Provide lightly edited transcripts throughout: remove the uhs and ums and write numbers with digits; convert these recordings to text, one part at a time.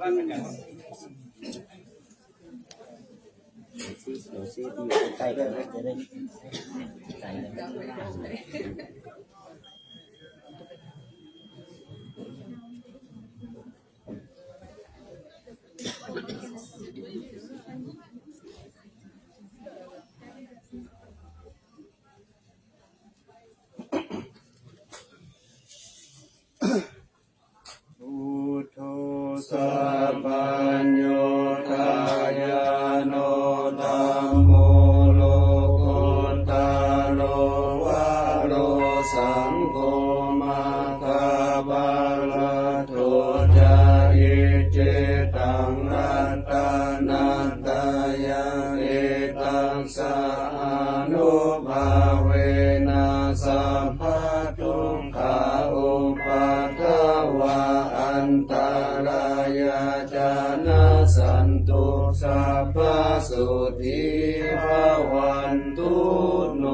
ที่อยู่ใกล้ๆกันจะได้ใส่พุทโธสัพพัญโยทายาโนธัมโมโลกุตตะโลวะโรสังโฆมัคคะปะละโทจายิเจตังรัตตานัตตายะเอตังสะอานุภาเวนะสัพพะทุกขาอุปัฏฐวะอันตรายาจานะสันตุสัพพะสุทิภวันตุโน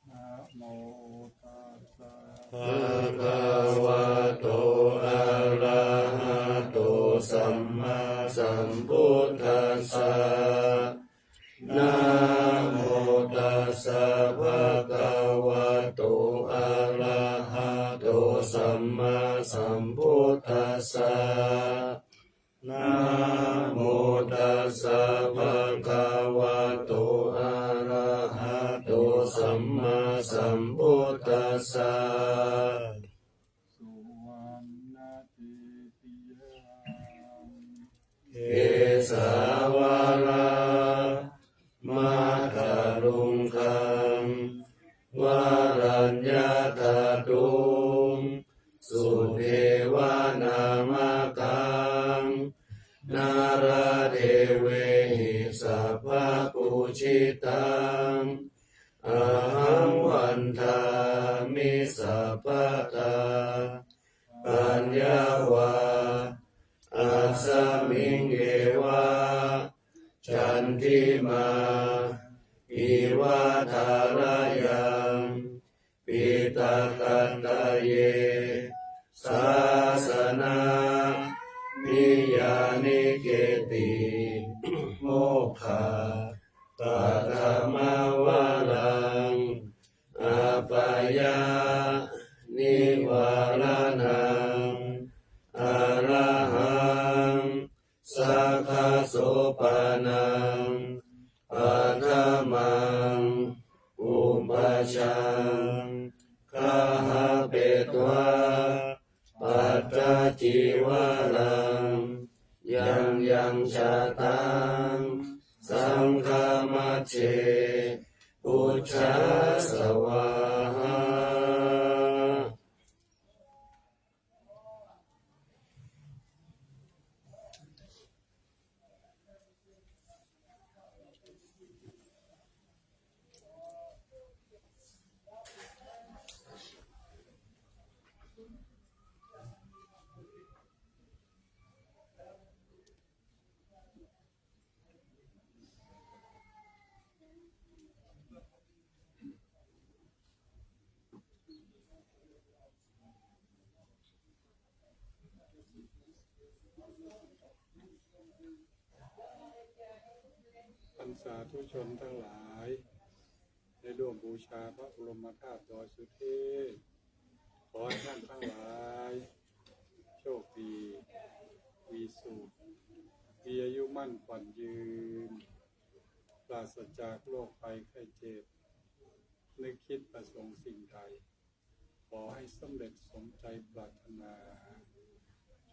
นะโมตัสสะภะคะวะโตอะระหะโตสัมมาสัมพุทธัสสะนะโมตัสสะภะคะวะโตอะระหะโตสัมมาสัมพุทธัสสะนะโมตัสสะภะคะวะโตอะระหะโตสัมมาสัมพุทธัสสะสุวรรณติติยังเกสาวาลามาคารุงคังวารัญญาตาตุงสุเทวานามากังนาราเทเวหิสัพพะปูชิตังอะหังวันทามิสัพพะตาปัญญาวาอัสสมิงเอวะจันทิมาอิวะทารยังปิตากันตะเยสาสนานิยานิเกติโมกขาปะธรรมวาลังอาปายานิวาลานังอะระหังสัคขโสปานังปัฏฐมังอุปชังคาหะเปตวะปัจจจิวาลังยังชาตังสังฆมัจเจพุทธัสสวาหาสาธุชนทั้งหลายได้ร่วมบูชาพระบรมธาตุดอยสุเทพขอให้ท่านทั้งหลายโชคดีมีสุขมีอายุมั่นขวัญยืนปราศจากโรคภัยไข้เจ็บนึกคิดประสงค์สิ่งใดขอให้สำเร็จสมใจปรารถนา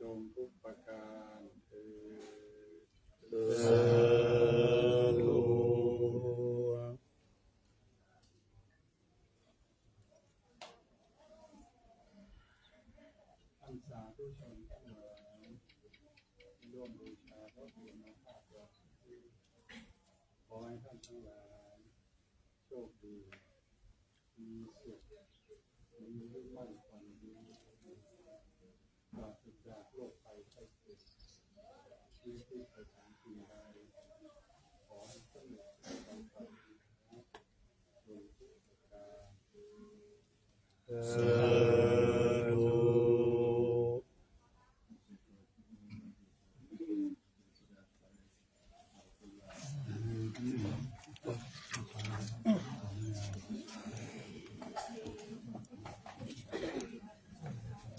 จงทุกประการเถิด ธุชนทั้งหลายร่วมบูชาพระพุทธมหาเจ้าขอให้ท่านทั้งหลายโชคดีมีสุขมีรุ่งมั่นขวัญยืนปราศจากโรคภัยไข้เจ็บชีวิตที่ไปทางสิ่งใดขอให้สำเร็จดังปรารถนาโดยทุกประการ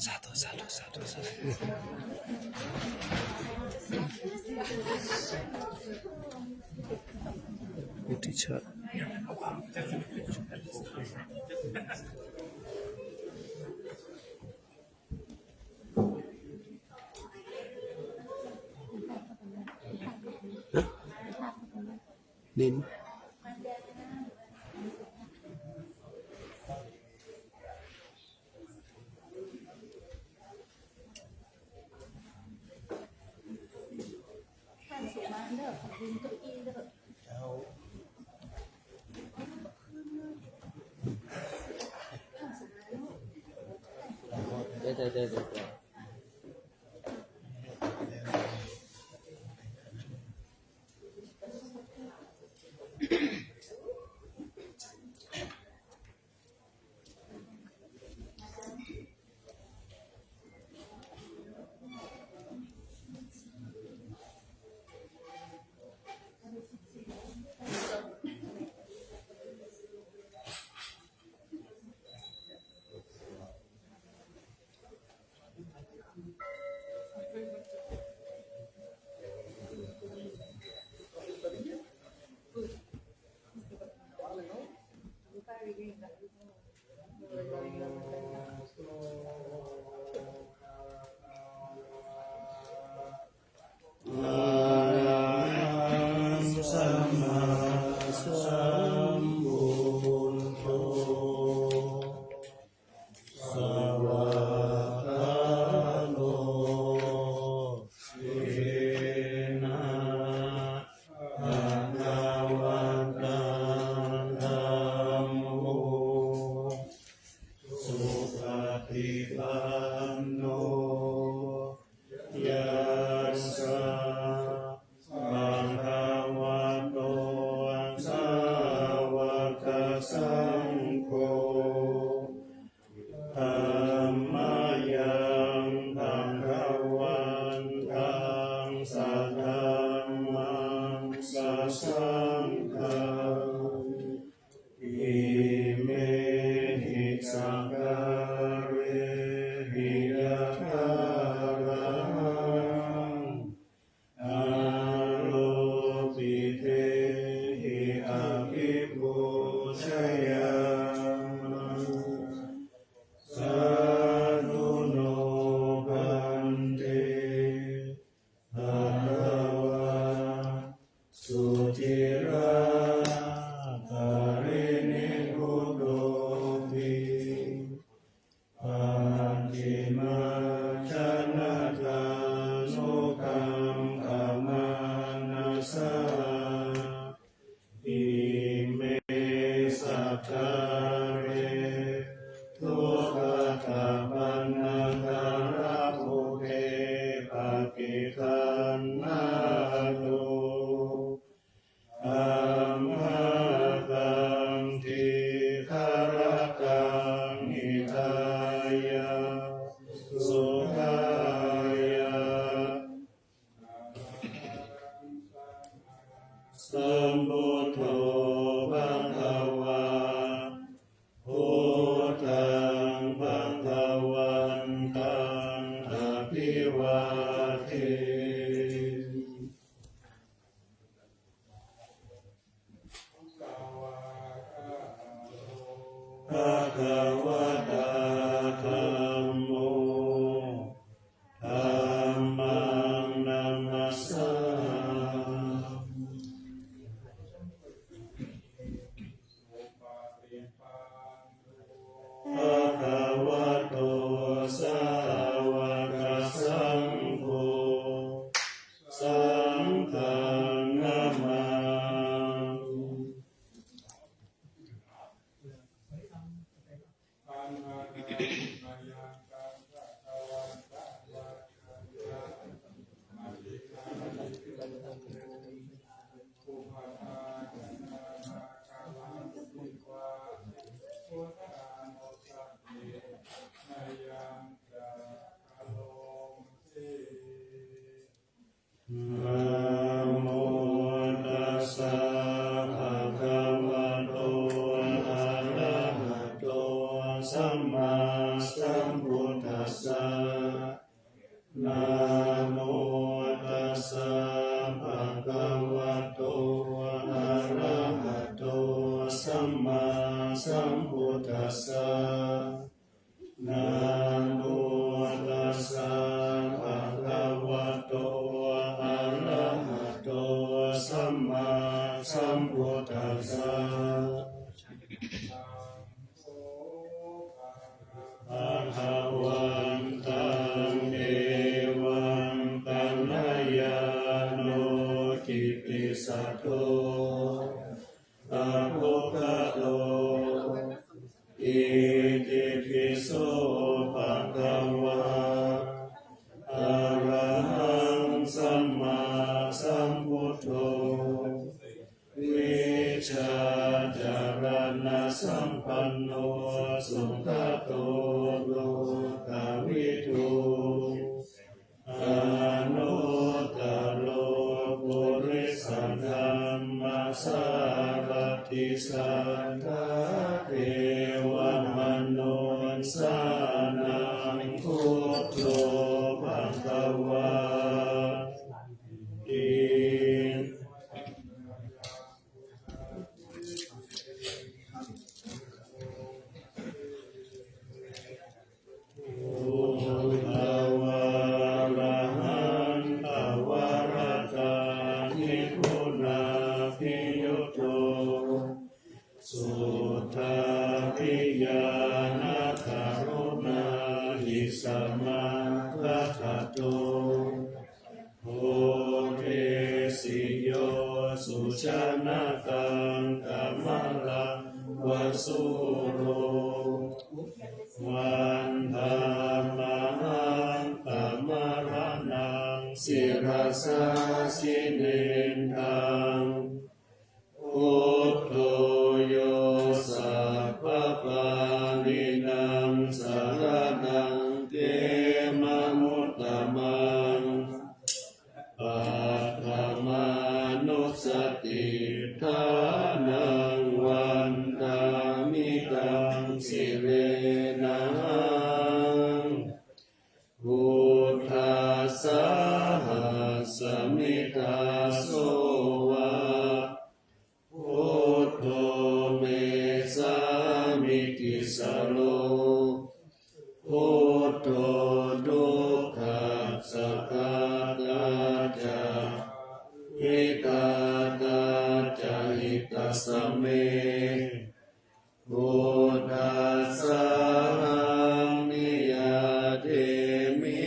สาธุ สาธุสาธุสาธุสาธุอุทิศชาติดินเดี๋ยวสัมมาสัมพุทโธสวากขาโตเสนาภะคะวะตาธัมโมสุปฏิปันโนยัสสะภะคะวะโตสาวกสังโฆธัมมายังภังคะวันตังสัทธัมมังสัสสังฆังอิเมหิสังฆาเรหิยะถารังอาโลปิเตหิอาภิปุชยามะสาธุโนพันเตภะคะวะสุจิราภรินิพพุโตติปัจฉิมาชนะทานุกัมขมานัสสะอิเมสัทธาเรทุกขปันนาคาราภูเทปปิคันนาตุอัมหาตังทิคารตังหิทายะสุขายะสัมพุทโธภะคะวาพุทธังภะคะวันตังอภิวาเทภะคะวะตาธัมโมธัมมังนัมมัสสามิ สัมพุทธัสสะนะโมตัสสะภะคะวะโตอะระหะโตสัมมาสัมพุทธัสสะภะคะวันตังเอวังตัณหายาโนกิตติสัตโตอะโภคโตอิติปิโสภะคะวะอะระหังสัมมาสัมพุทโธวิชาจารณะสัมปันโนสุขโตโลกวิทูอนุตตโลปุริสธรรมสารติสัทธาเทวมนุสานังพุทโธภะคะวะอิพุทธวาระหันตวรตานิคุณาภิยุโตสุทธาภิญาณคารุณาหิสัมมาทัตโตโหติสิโยสุชนะตังกัมมะลังวสุโรวันธามหังปะมะระนังสิรสาสิเนทังพุทโธโยสัพพปาลินังสารนังเกมะมุตตมังปัฏฐามานุสติทานังวันตามิตังสิเรนังพุทธัสสะหัสมิทาโสวะพุทโธเมสามิติสโลพุทโธดุขัสสะกาตาจาหิตาตาจาหิตาสเมพุทธัสสะหังนิยาเทมิ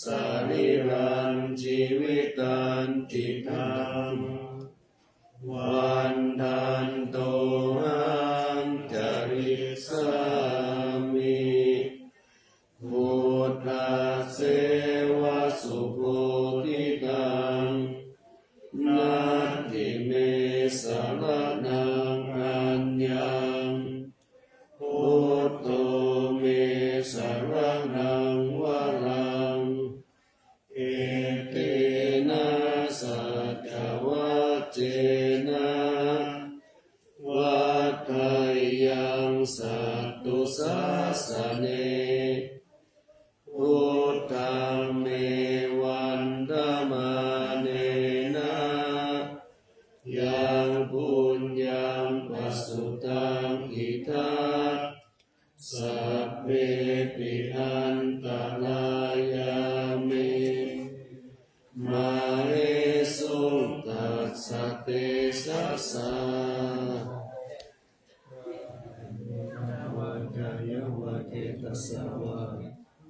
สาริรันชีวิตันติตังวันทันโตหังจริสามิพุทธัสเสวะสุโภทิตังนัตถิเมสารนังอัญญังพุทโธเมสารนังวรังเอเตนะสัจวัจเจนะวัฏฏัยยังสัตตุสัสสะเนพุทธังเมวันธมาเนนะยังปุญญังปัสสุตังอิทัสสัพเพปิอันตรายามิมาเอสุตัสสะเตสัสสะวะจายวะเทตัสสะวะ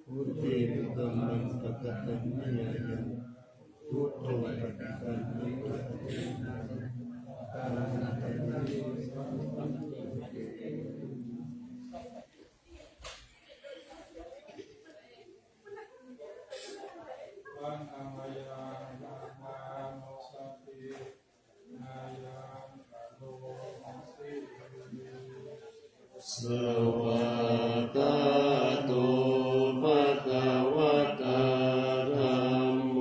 พุทธิปุตตังปะกตังมะยายังพุทโธปะกตังมะยาวันอามายานามาโนสัพพินายังกะโลมัสสิ สวากาโตภะคะวะตาธัมโม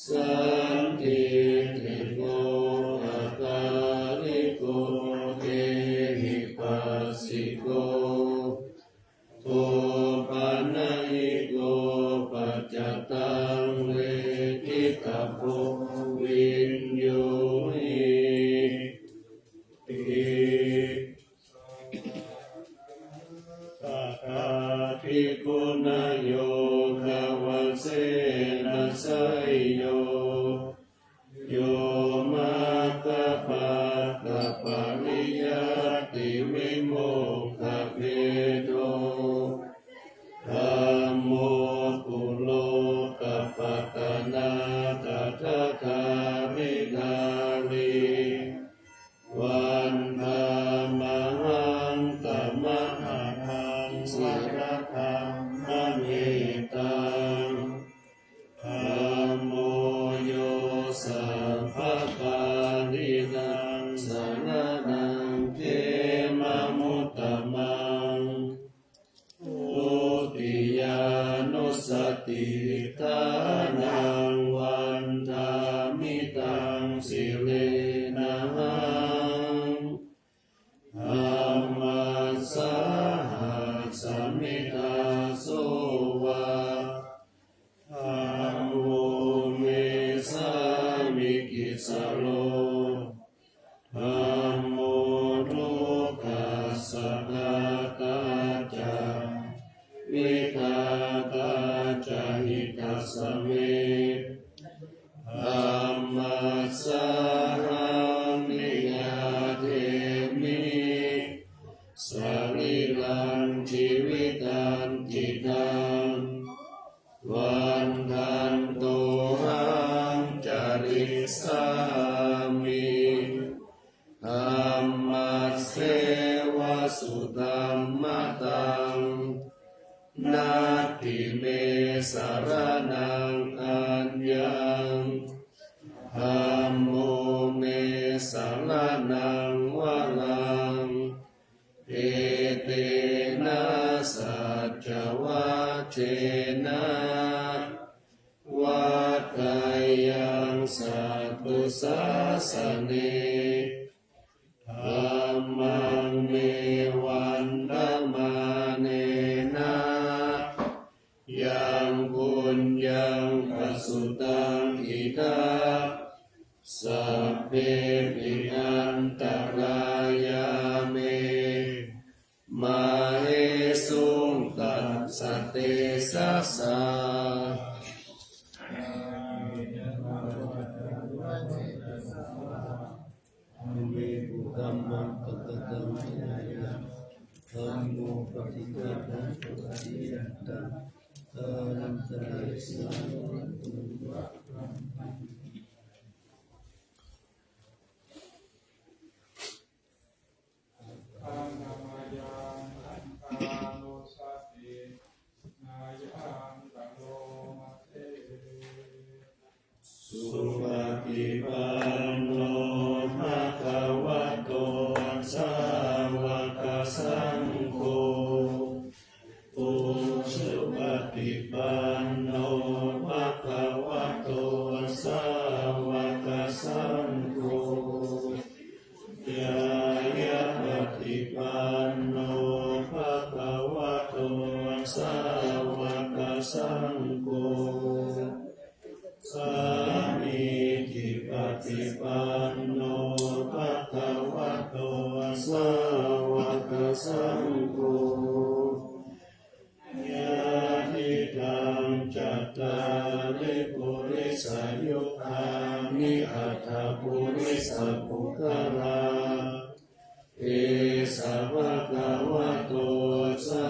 สันติติโกอะกาลิโกเอหิปัสสิโกโตปัญญิโกปัจจตังเวทิตาโพวินโยหิติ ริกาลีวันธามหังตมะหังสัรคังมะเมตังธัมโมโยสัพพะปารินังสรณังเขมะมุตตมังทุติยานุสติทานังวันธามิตังสิเลนะหังธัมมัสสะหัสสมิตาโสวะธัมโมเมสามิกิสโลธัมโมทุกขัสสะกตาจาวิทาตาจาหิตัสสะเมธัมมัสสะหังนิยาเทมิสริลังชีวิตันจิตังวันทันโตหังจาริสามิธัมมัสเสวะสุตัมมะตังนาติเมสารนังอัญญังธัมโมเมสารนังวะลังเอเตนะสัจจวัชเชนะวัฏฏายังสัตตุสาสเนธัมมังเมวันธมาเนนะยังบุญยังปัสสุตังอิทาสัพเพปิอันตรายาเมมาเอสุงตัสสะเตสัสสะเมปุตัมมังปะกะตัมมินายะธัมโมปฏิฆะตังปฏิยันตังอรันตรายสัมพุทโธธัมมายังอันตาโนสัสสินายังตังโลมาเต สุปฏิปันโนภะคะวะโตสาวกสังโฆปุสุปฏิปันโนภะคะวะโตสาวกสังโฆยายะปฏิปันโนภะคะวะโตสาวกสังโฆสามีจิปฏิปันโนภะคะวะโตสาวกสังโฆญาติธังจัตตาริปุริสายุคานิอัตถปุริสปุคลาเอสาวกวะโตสา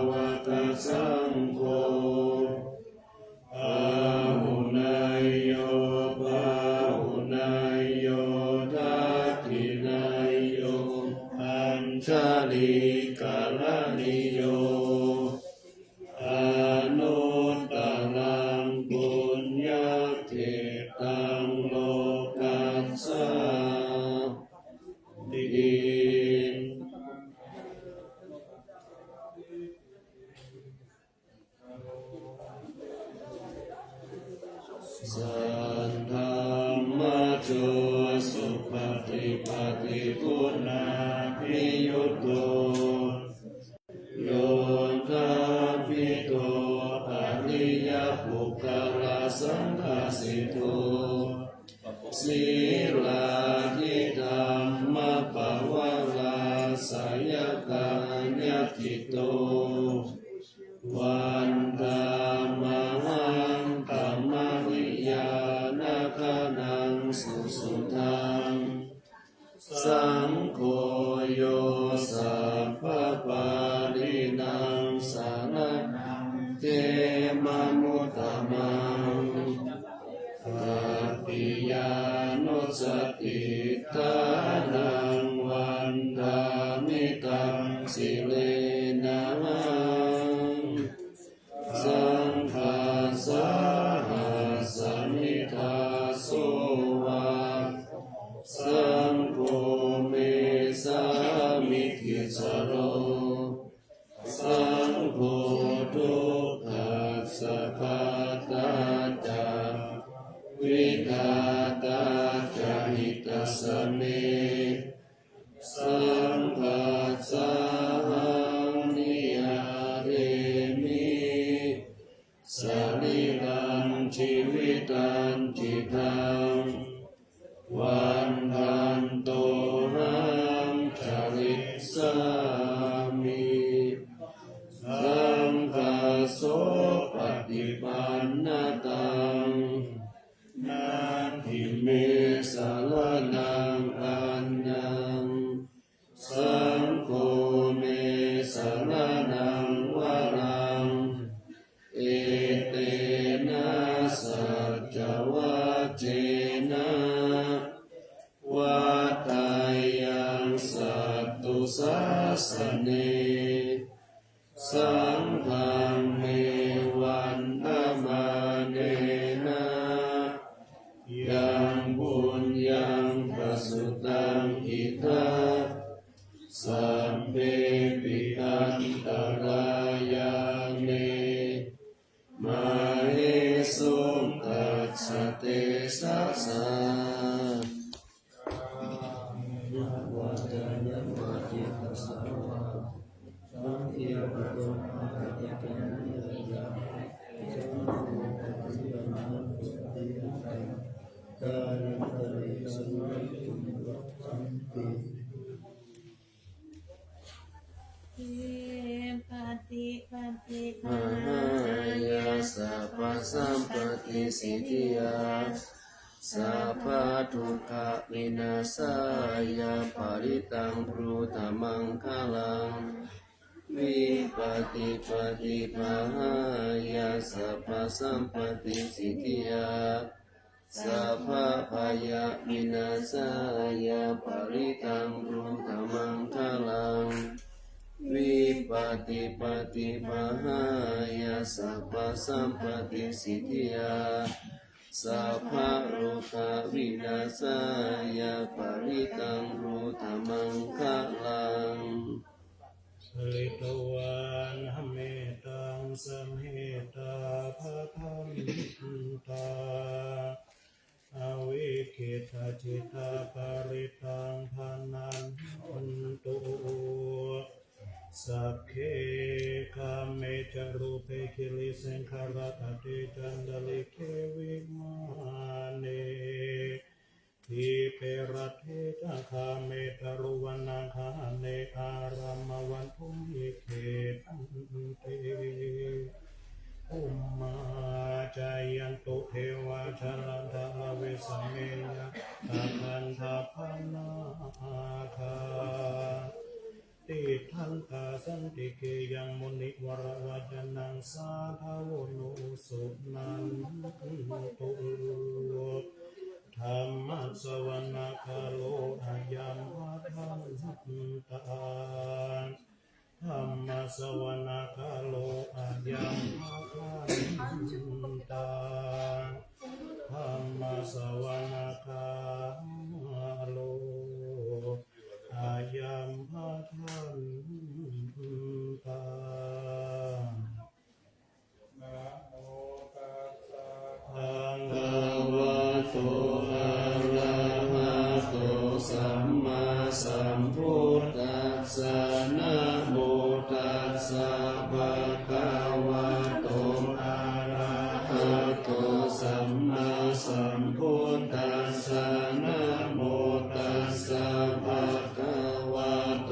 วกสังโฆอาหุนายโยปาหุนายโยทัตถินายโยอัญชลีกาลนิโยอนุตตรังปุญญเขตังโลกัสสะติสันธรรมโจสุปฏิปัติปุณณาภิยุตโตโยธาภิโตอริยปุคลาสังฆาสิโตศีลาธิธรรมปวาลาสายกาญาติโตวันธามหังธรรมวิญาณคนังสุสุทังสังโฆโยสัพพปารินังสารนังเทมมุตตมัง ปฏิญาณ สติทานังวันทามิตังสิเลนะสังฆาสาหัสมิทาโสวาสังโฆเมสามิทิสโรสังโฆทุกขัสสะปาตาจาวิทาตาจาหิตัสสะเมสังฆัสสะหังนิยาเรมิสรีรังชีวิตันจิตังวันทันโตหังจริตสามิสังฆโสปฏิปันนตังนาทิเมสารนังอันยังสังโฆเมสารนังวรังเอเตนะสัจวัจเจนะวัฏฏายังสัตตุสัสสเนสังฆังเมวันธมาเนนะยังบุญยังประสุตังอิทัสสัพเพปิอันตรายาเมมาเอสุตัสสะเตสัสสะวัฏฏะยะมาจิตัสสะวะสังฆิปะโตภะคะติตังยะยะสังโฆปฏิปันนังสุติยันตังกายันตริสังวิตุวัฏฏันติ เอปฏิปฏิ มหายาสัพพสัมปติสิทธิยาสัพพทุกขวินาศายาปริตังปรุตมังคลังวิปฏิปฏิภายาสัพพสัมปติสิทธิยาสัพพพายาวินาศายาปริตังปรุตมังคลังวิปฏิปฏิภายาสัพพสัมปติสิทธิยาสัพพะโรคาวินาศายาปริตังรูธรรมังคะลังสลิตวันหเมตังสมเหตาภะคัมตาอวิคิตาจิตาปริตังพานันตุสัพเพคาเมจารุเปคิลิสังขารตติจันดลิเควิมาเนทิเปรัตเทจังคาเมตารุวันังคาเนอารามวันทุมิเขตันเตอุมมาจายันตุเทวาชลันทาเวสเมยะตาคันทาพนาคาติทันตาสันติเกยังมุนิวรวจนังสาภาวนุสุนันตุธรรมสวนาคาโลอายัมภะทันตาธรรมสวนาคาโลอายัมภะทันตาธรรมสวนาคาโลอายัมภะทันตานะโมตัสสะภะคะวะโตอะระหะโตสัมมาสัมพุทธัสสะนะโมตัสสะภะคะวะโตอะระหะโตสัมมาสัมพุทธัสสะนะโมตัสสะภะคะวะโต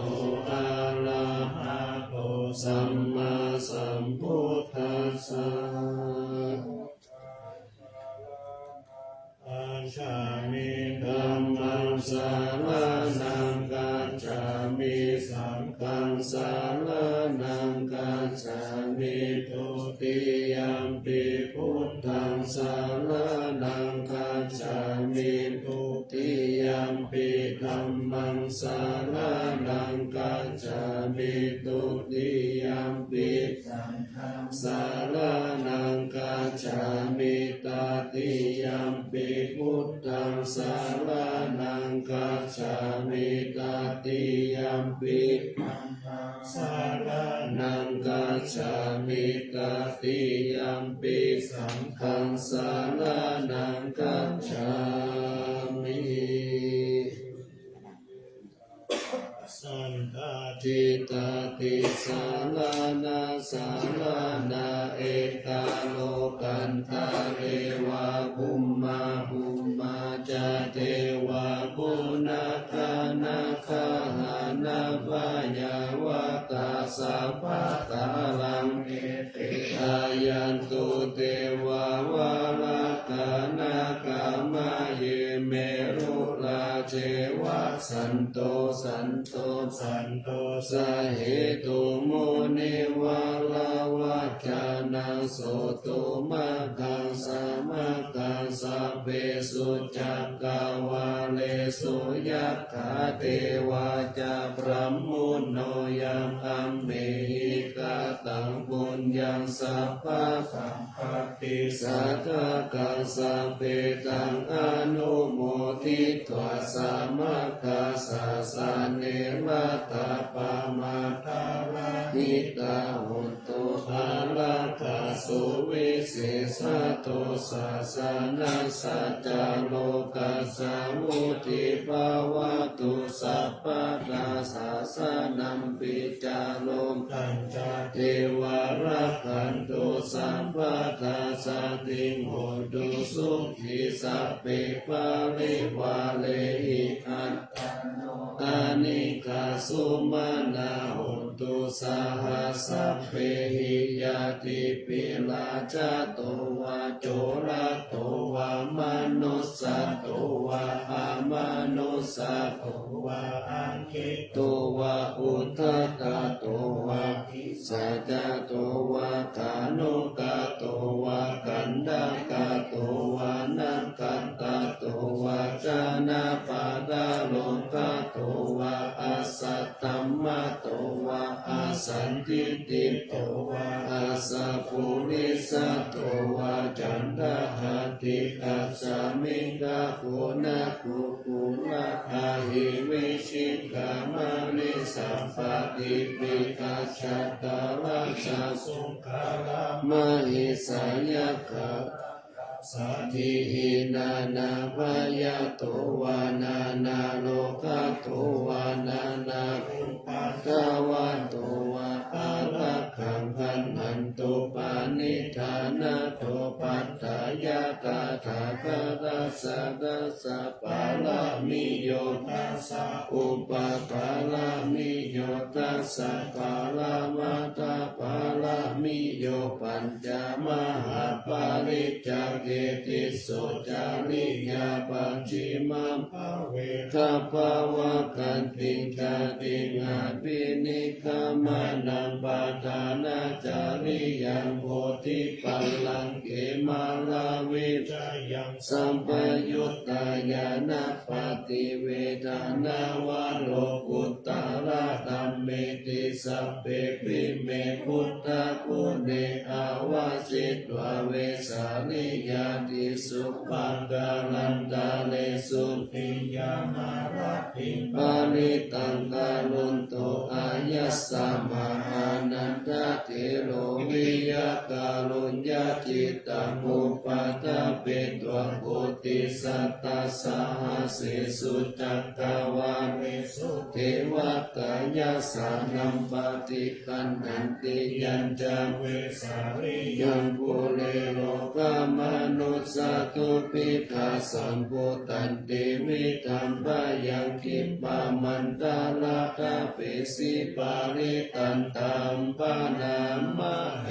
อะระหะโตสัมมาสัมพุทธัสสะอัญชามิธัมมังสารนังกัจฉามิสังฆังสารนังกัจฉามิทุติยัมปิพุทธังสารนังกัจฉามิทุ ติยัมปิธัมมังสารนังกัจฉามิทุติยัมปิสังฆังสารนังกัจฉามิตติยัมปิพุทธังสารนังกัจฉามิตติยัมปิสารนังกัจฉามิตติยัมปิสังฆังสารนังกัจฉามิ สันตาทิตาติสาลานาสาลานาเอกาโลกันตาเรวะภุมมาภุมมาจาเทวะปุนาคานาคาหานาปายาวะตาสัพพะตาลังเอติอายันตุเตวาวาลากานาคามาเยเมรุลาเจวะสันโตสันโตสันโตสาเหตุโมนิวาลาวาจานังโสตุมากังสามากังสัพเพสุจักกาวาเลสุยัคขาเทวาจาพระมุนโนยังอัมเมหิกาตังปุญญังสัพพะสัมภติสัทธากังสัพเพตังอนุโมทิตวาสามาคาสาสาเนมาตาปามาตาลาหิตาหุนตุอาลาคาสุวิเศษโตสาสานัสสัจจโลกัสสามุติภาวะตุสัพพะทาสาสานัมปิจาโลกัญจเทวารักขันตุสัมปะทาสติโหตุสุขิสัพเพปาริวาเลหิอัตตโนอานิกาสุมานาหุตุสาหัสสะเพหิยาติปิลาจาโตวะโจระโตวะมนุสสะโตวะอามานุสสะโตวะอังคิโตวะอุทธัตตะโตวะกิสัจจโตวะกานุกะโตวะกันดากะโตวะนังกัตตะโตวะจานาปะดาโลกะโตวะอาสัตตัมมะโตวะอาสันติติโตวะอาสัพพุริสโตวะจันทหติอัสสมิงกะโกนะกุกุละอาหิวิชิกามานิสัพพติปิกัจจตาลังสะสุขารามหิสายะขะสัทธิหินานาภายะโตวานานาโลกะโตวานานาอุปัฏฐวัตโตวะอาลักขังพันหันตุปานิธานาโตปัฏฐายะตาถาคารัสสะดัสสะปาลามิโยตัสสะอุปปาลามิโยตัสสะปาลามาตาปาลามิโยปัญจมหาปาริจเกติสุจาริยาปัจฉิมังภเวคะภวะกันติกาติงาปินิกามานังปาทานาจาริยังโพธิปัลลังเกมาลาวิจายังสัมปยุตตายานาปฏิเวทนาวะโลกุตตระธัมเมติสัพเพปิเมพุทธกุเนอาวาสิตวเวสานิยาติสุปังกาลันตาเลสุปิยามาราปิปาลิตังกาลุนโตอายัสสะมหานันทเถโลวิยกาลุญญาจิตตังอุปัฏฐเปตวะโกติสัตตสาหาเสสุจักกาวาเวสุเทวตายาสานัมปฏิคันหันติยัญจเวสาริยังปุเรโลกามนุสสตุปิกาสัมพุตันติวิธัมปะยังคิปะมันตาลาคาเปสิปาริตันตัมปะนามะเห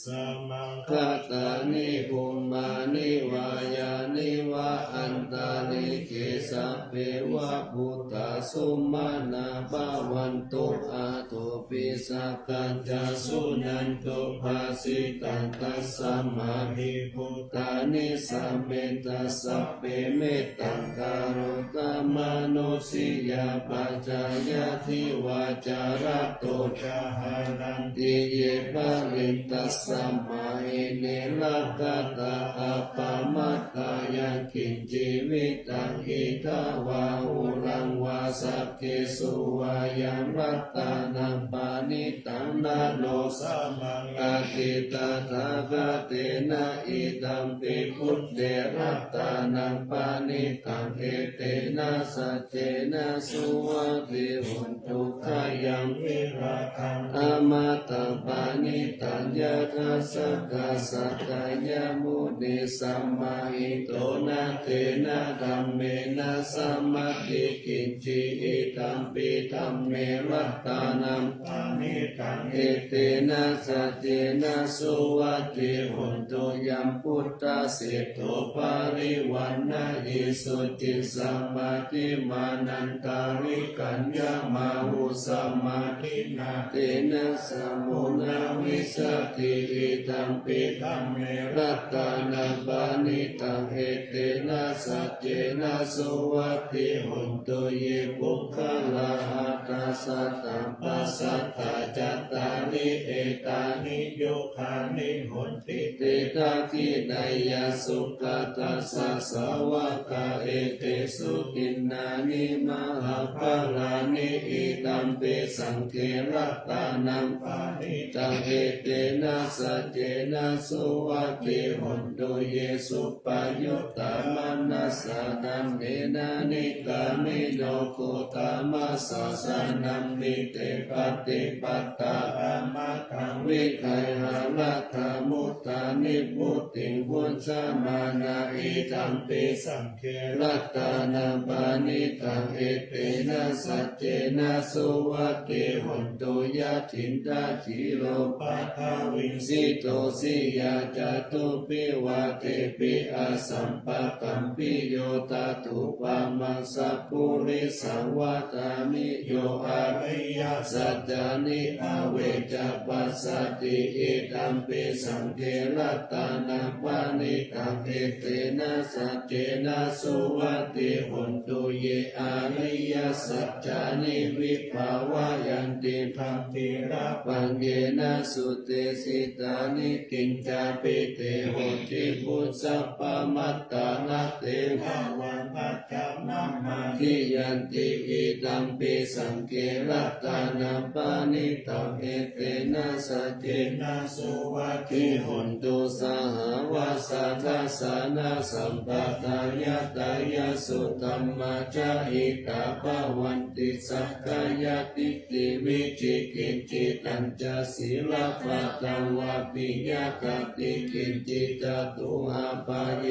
สมังคตานิภูมานิวายานิวะอันตาลิเกสัพ เปวะพุทธสุมาณาภาวันตุอาตุปิสักขัญจสุนันตุภาสิตันตัสสะมาธิพุทธานิสัมเมตัสสะเปเมตตังการุตมนุสิยาปัจจายทิวาจาระโตจาหารันติเยปะรินตัสสะมาเอเนลักขตาอัปปามัตตายังกินจีวิตังอิทาวาหุรังวาสัพเพสุวายังรัตตานังปานิตังนาโลสัมมังอติตาทาคเตนะอิตัมปิพุทเตรัตตานังปานิตังเอเตนะสัจเจนะสุวัติหุนตุขยังวิราคังอมาตังปานิตังยะทัสสะกัสสะกายมุนิสัมมาหิโตนะเตนะธัมเมนะสัมมาทิกินจิอิตัมปิธัมเมรัตตานังปานิตังเอเตนะสัจเจนะสุวัติหุนตุยัมพุทธสิทโธปาริวันนะอิสุจิสัมมาทิมานันตาริกัญญามาหุสัมมาทินาเตนะสัมมุนาวิสติอิตัมปิธัมเมรัตตานังปานิตังเอเตนะสัจเจนะสุวัติหุนตุเยปุคลาหัตถสัตตัมปัสสัตตาจัตตาริเอตานิโยคานิหุนติเตตาคินายาสุขตัสสะสาวกาเอเตสุขินานิมหาภาลานิอิตัมเปสังเขรัตตานังปานิตังเอเตนะสัจเจนะสุวัติหุนตุเยสุปายุตตามานัสสะนัมเมนะนิกามิโนโคตามัสสะสะนัมมิเตปฏิปัตตาอามาคังวิไคหารัตถมุตตานิพุตติพุทธมานาอิตัมปิสังเขรัตตานังปานิตังเอเตนะสัจเจนะสุวัติหุนตุยะถินตาจิโรปัทวินสิโตสิยาจตุปิวะเตปิอาสัมปะกัมปิโยตตุปามัสสะปุริสังวัตามิโยอาริยสัจจานิอาเวจปัสสติอิตัมปิสังเขรัตตานังปานิตังเอเตนะสัจเจนะสุวัติหุนตุเยอาริยสัจจานิวิภาวะยันติธัมปิระปังเยนะสุเตสิตานิกิญจาปิเตโหติพุทธปะมัตตานะเตภาวันปัจจานัมมาทิยันติอิตัมปิสังเขรัตตานังปานิตังเอเตนะสัจเจนะสุวัติหุนตุสหวาสัทธัสสะนะสัมปตายะตายะสุตัมมาจาอิตาภวันติสักกายติติวิจิกินจิตัญจศีลปะตังวะปิญญาคติกินจิตตุอาปะเย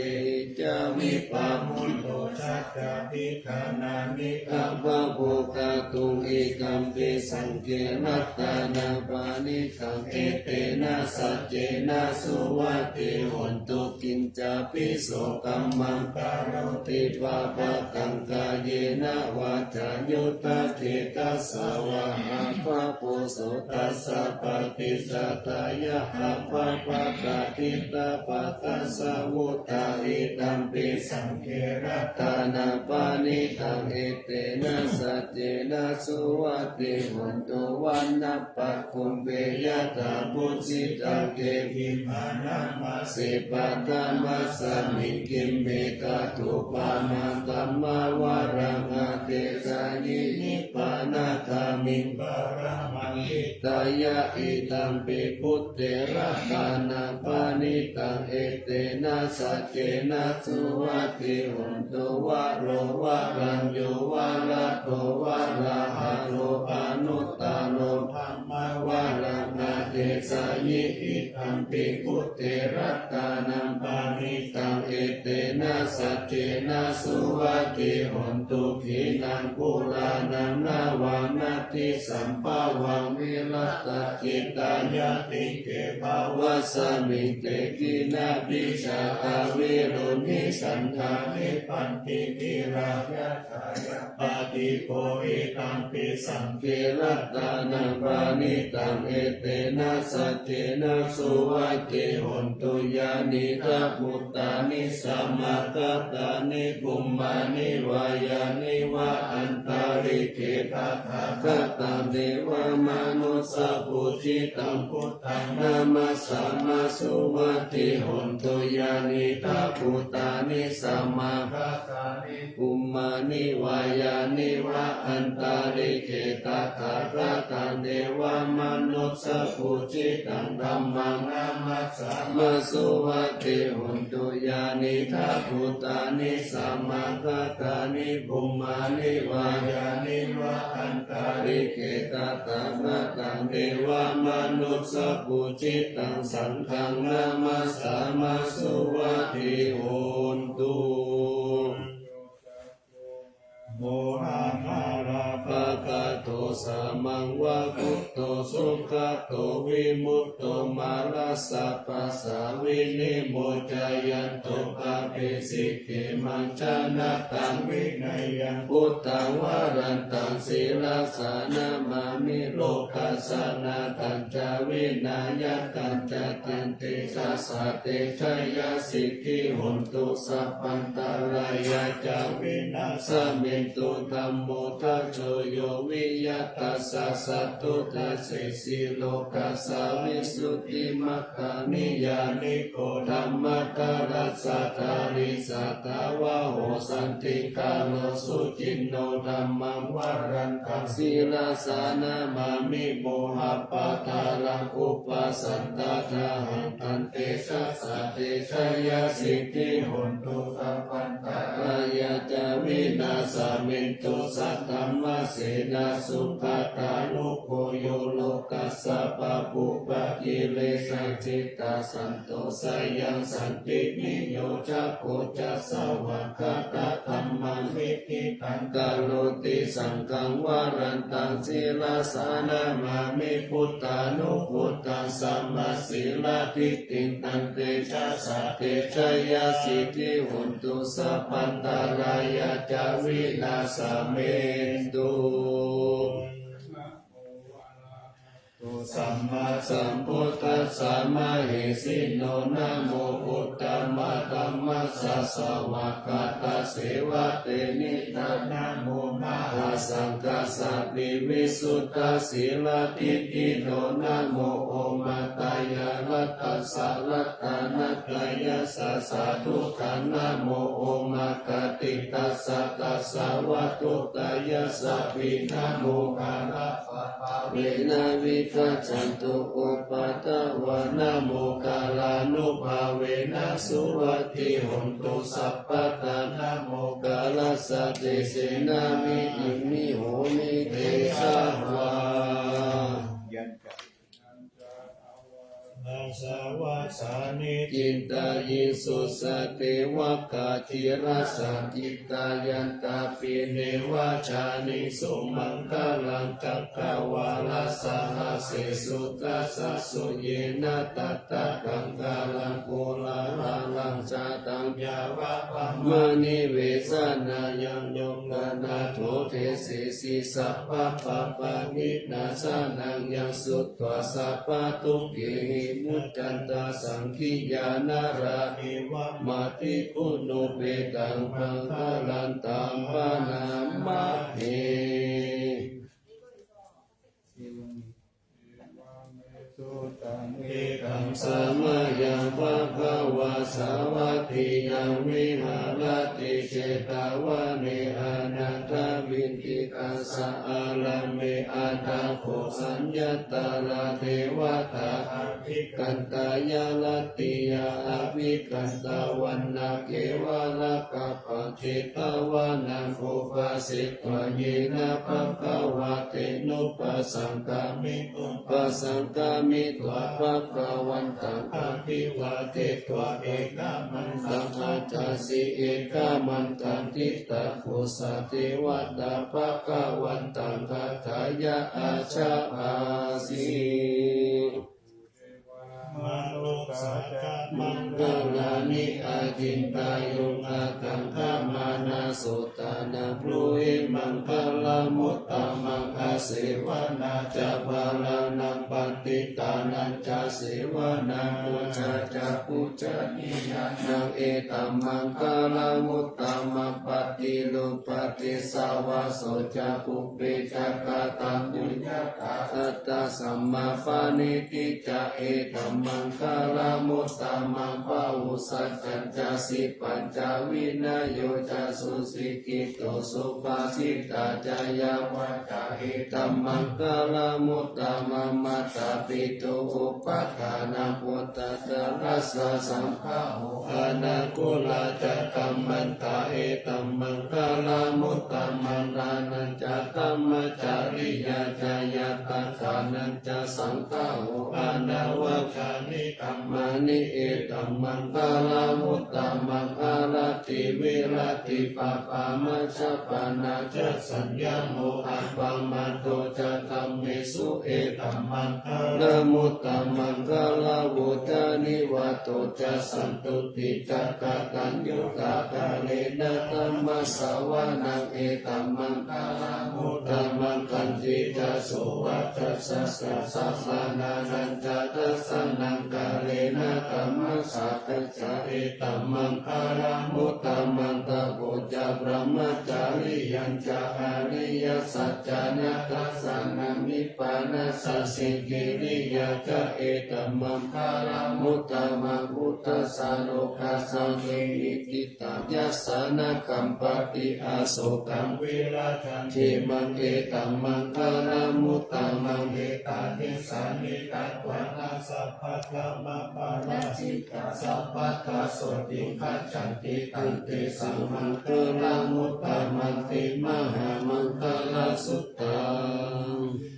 จามิปะมุนโตชักกะปิขานานิอัปปะโภคตุงอิกัมปิสังเขรัตตานังปานิตังเอเตนะสัจเจนะสุวัติหุนตุกินจาปิโสกัมมังการุติปะปะกังกายเยนะวาจายุตตะเทตัสสะวะหะภะโพโสตัสสะปะติสัตตายะหะภะปะกะติตะปะตัสสะวุตตาอิตัมปิสังเขรัตตานังปานิตังเอเตนะสัจเจนะสุวัติหุนตุวันนะปะคุมเบยะตาปุจิตังเกวิมานะมาสิปัตตามัสสะมิกิมเมกะตุปามาตัมมาวารังอาเตสายินิปานาคามิงปารามังอิตายะอิตัมปิพุทเตระตานังปานิตังเอเตนะสัจเจนะสุวัติหุนตุวะโรวะรัญโยวะละโตวะละหะโลอนุตตาโลธัมมาวะรังอาเตสายิอิตัมปิพุทเตระตานังปานิตังเอเต นะสัจเจนะสุวัตติหนตุขีนังกุลานังนาวานาติสัมภาวังวิรัตจิตตายะติเกภาวะสมิเตกินาปิชาตาวิรุณิสันธานิปันติกิรายะขายะปาติโกเอตังปิสังเกรัตตานังปานิตังเอเตนะสัจเจนะสุวัตติหนตุยานิทัพพุตตานิสัมมากัตตานิภูมานิวายานิวะอันตาริเกตาคาคตาเดวมนุสสปุจิตังพุทธังนามัสสามาสุวัตติหนตุยานิทัพพุตตานิสัมมากัตตานิภูมานิวายานิวะอันตาริเกตาคาคตาเดวมนุสสปุจิตังธัมมังนามัสสามาสุวัตติหนตุยานิทัพพุตตานิสัมมากัตตานิภูมานิวายานิวะอันตาริเกตาคาคตาเดวมนุสสปุจิตังสังฆังนามัสสามาสุวัตติหนตุโมหะนาราภะกะโตสามังวะกุตโตสุขะโตวิมุตโตมาลัสสะปัสสะวินิโมจายันโตปะเปสิเขมังชนะตังวินัยยังพุทธังวารันตังศีลสานามามิโลกัสสนาตัญจาวินัยตัญจตันติสัสสะเตชัยสิทธิหนตุสัพพันตรายะจาวินาสมินตุธัมโมทัจโชโยวิยัตตัสสะสัตตุตัสสิสิโลกัสสะวิสุทธิมัคคานิยานิโกธัมมะกะรัสสะทาริสัตตาวะโหสันติกาโลสุจินโนธัมมังวารันตังศีลสานามามิโมหะปะทาลังอุปสันตทาหังตันเตชะสะเตชะยะสิทธิหนตุสัพพันตรายะจาวินาสมินตุสัทธัมมะเสนาสุขตานุโกโยโลกัสสะปะปุปะกิเลสังจิตตาสันโตสยังสันตินิโยจะโคจะสวะคตะธัมมังวิธิตังกาโลติสังฆังวารันตังศีลสานามามิพุทธานุพุทธังสัมมาศีลทิฏฐิตันเตชะสะเตชะยะสิทธิหนตุสัพพันตรายะจาวินาสเมนตุสัมมาสัมพุทธัสสะมะเหสิโนนะโมพุทธมะธัมมัสสะสวะกาตเสวะเตนิทันนะโมมหาสังฆัสสะปิวิสุทธาศีลทิฏฐิโนนะโมโอมาตายะรัตตัสสะรัตตานัตตายะสัสสะทุกขันนะโมโอมากติตัสสะตัสสะวะตุตายะสัพพินะโมกาลปะปะเวนะวิคัจฉันตุอุปาทวะนะโมกาลานุภาเวนะสุวัตติหนตุสัพพะทานะโมกาลสัตเตเสนามิอิมิโหมิเตชะวายันจะ อาสาวะสานิ จินตายิสุสเตวะกาจิรัสสันจิตายันตาปิเนวะชานิสุมังคลังจักขวาลาสหเสสุตัสสะสุเยนะตัตตะกังกาลังโกลาหาลังชาตังยาวะปัมมานิเวสนายังยงกนาโถเทเสสิสัพพะปะปะนินาสานังยังสุตตวสัพพะทุกขิมุจจันตาสังขิยานารานิวะมาติคุโนเปตังพังคลันตัมปนามะเหเอกังสมะยังภะคะวะสาวัตถิยังวิหารติเจตาวะเนอนันทวินติกัสสะอาลัมเมอาตาโคสัญญาตาลาเทวตาอภิกันตายาลติยาอภิกันตาวันนาเกวะละกะปะเจตาวะนังโอปะสิตวะเยนะภะคะวะเตนุปะสังกามิตุปะสังกามิตวะ ภะคะวันตังอะภิวาเทตวะเอกามันตังอัจฉสิเอกามันตังทิตาโคสะเทวตาภะคะวันตังคาถายะอาชาอาสี มนุสาจามัง กาลานิอาจินตายุงอาคังขามานาสุตานาพลุหิมังคลามุตตามังอาเสวนาจะภาลานังปฏิตานันจะเสวนาปุจจะปุจนิยานังเอตัมมังคลามุตตามังปฏิโลปฏิสาวาโสจะปุเปจะกาตังบุญญาตาอัตตาสัมมาปานิติจะเอตัมมังคลามุตตามังปะอุสัจจันจะสิปัญจวินัยโยจะสุสิกิโตสุภาสิตาจายาวัจจะเอตัมมังคลามุตตามัมมัตตาปิตุอุปัฏฐานาปุตตะตรัสสะสัมภะโหอนาคุลาจะกัมมันตาเอตัมมังคลามุตตามังรานันจะตัมมจาริยาจายาตขานันจะสังฆโหอนาวะคานิกัมมานิเอตัมมังคลามุตตามังอาลาติวิรติปะปามัชฌะปานาจะสัญญาโมอะปัมมาโตจะธัมเมสุเอตัมมังคลามุตตามังคลาวุตานิวัตโตจะสันตุติจักกะตัญญูกะกะเลนะธัมมัสสวานังเอตัมมังคลามุตตามังคันติจะสุวัตสัสสะสัสสะนานันจะทัสสะนังกะเลนะธัมมัสสะกัจจะเอตัมมังคลามุตตามังตะโกจะพระมจาริยัญจะอริยสัจจานัตถัสสะนังนิพพานัสสะสิกิริยาจะเอตัมมังคลามุตตามังพุทธัสสะโลกัสสะเอหิติตายัสสะนะคัมปติอาโสกังวิราชันทิมังเอตัมมังคลามุตตามังเอตาทิสานิกัตวานาสัพพะธรรมปาราชิตาสัพพะทาโสติขัจฉันติตันติสัมมังคลามุตตามังติมหามังคลาสุตตัง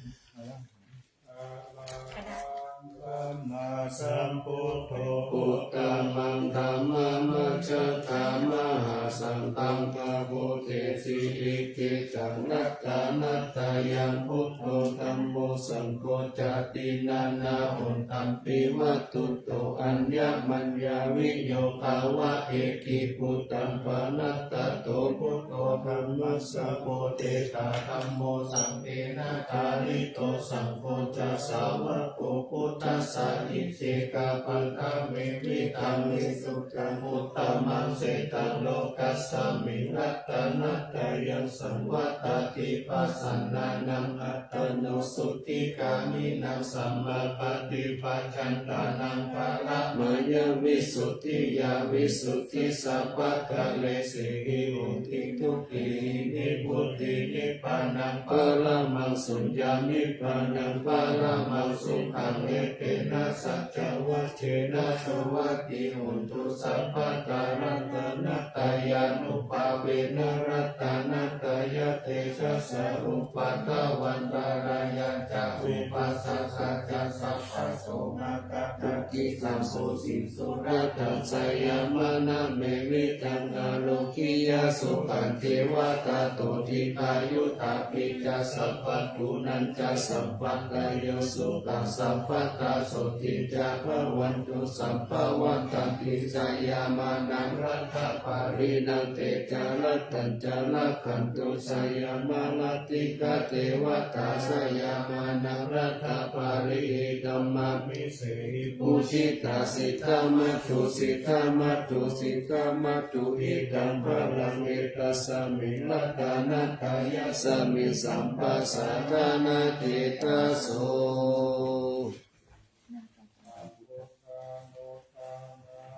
มาสัมพุทโธ ปุตตะมังธัมมัมมัจจคามหาสังฆังปะโพเทสิอิกิจังนัตตานัตตายังพุทโธธัมโมสังโฆจตินานาหุนตัมปิวัตตุโตอัญญมัญญาวิโยภาวะเอกิปุตตัมปนัตตโตพุทโธธัมมัสสะโพเทตาธัมโมสังเกนะทาริโตสังโฆจะสาวะโกพุทธัสสะอิเจกาปันธาเมวิตังวิสุทธังพุตตมังเสตังโลกัสสมิรัตตนัตตยังสังวัตติปัสสนานังอัตตโนสุติกามินังสัมมาปฏิปัจจันตานังภะละมายวิสุทธิยาวิสุทธิสัพพะกะเลสิหิอุทิทุกขินิพุทธินิพพานังภะละมังสุญญานิพพานังภะละมังสุขังเอเตนะสัจจวัชเชนะสวัสดิหุนตุสัพพะการันตนัตตายานุภาเวนะรัตตานัตตายะเตชะสะอุปัฏฐวันตารายะจะอุปัสสะสัจจะสัพพะโสมาคะตุกิสัมโสสิสุรัตตัสสยามนะเมวิตังอโลกิยาสุขันเทวตาโตทิพายุตาปิจะสัพพะตุนันจะสัพพะกายโยสุขังสัพพะตาโสติจะภวันตุสัพพะวันตันติสยามานังรัตถปารินันเตจารัตตัญจารักขันตุสยามาลติกะเทวตาสยามานังรัตถปาริธัมมามิเสหิปุชิตาสิทธามัตถุสิทธามัตถุสิทธามัตถุอิดังพลังเอตัสสมิลัตตานัตตายะสมิสัมปัสสะทานาเตตาโส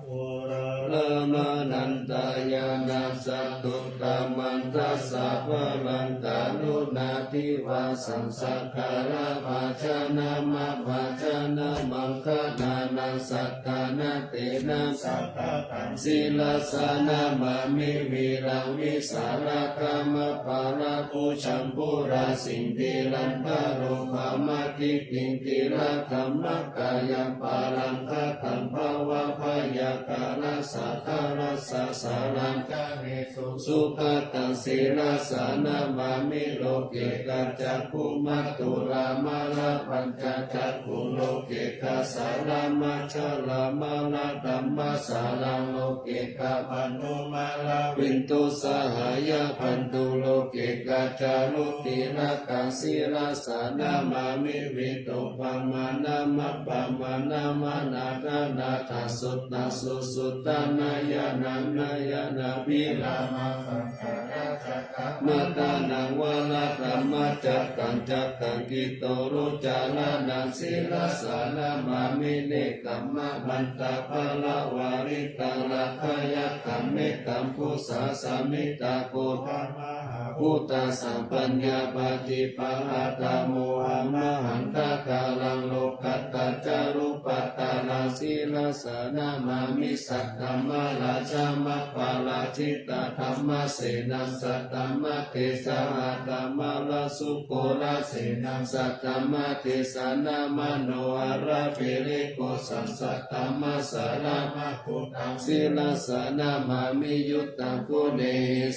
วรา ละมานันตายานาสัตตุต ตัมมันทัสสะพลังกาลุนาทิวาสังสักการะภาชนะมะภาชนะมังคนานังสักกานาเตนะสัพพะตังศีลสานามามิวิรังวิสารกามปาราภูชัมปุราสิงติลันตโรภามติปิงติละธรรมกายังปาลังคตัมภาวะพยากาลสัทธารัสสะสารังกะเรสุสุขตังศีลสานามามิโลเกกัจจคุมัตตุลามาลาปัญจจักขุโลเกกัสสารามัชฌะลามาลาธัมมาสารังโลเกกะปันโนมาลาวินตุสหายาพันตุโลเกกัจจารุติระกังศีลสานามามิวิโตปะมานะมะปะมานะมานาคานาทัสสุตาสุสุตานายานังนายานาภิลามาสังขารจักขะมาตานังวาลาธรรมจักขังจักขังกิโตรุจารานังศีลสานามามิเนกัมมะมันตาภะละวาริตังลักขยะคัมเมตัมพุสาสามิตาโกภะมหาพุตตาสัมปัญญาปฏิปะหะตาโมหะมหันตากาลังโลกัตตาจารุปัตตาลาศีลสานามามิสัตตัมมะราชามะปาลาจิตตาธัมมะเสนัสสัตตัมมะเทสะหะตัมมะลาสุโกลาเสนัสสัตตัมมะเทสานามโนอาราเปเรโกสัสสัตตัมมะสารามะโคตังศีลสานามามิยุตตังกุเน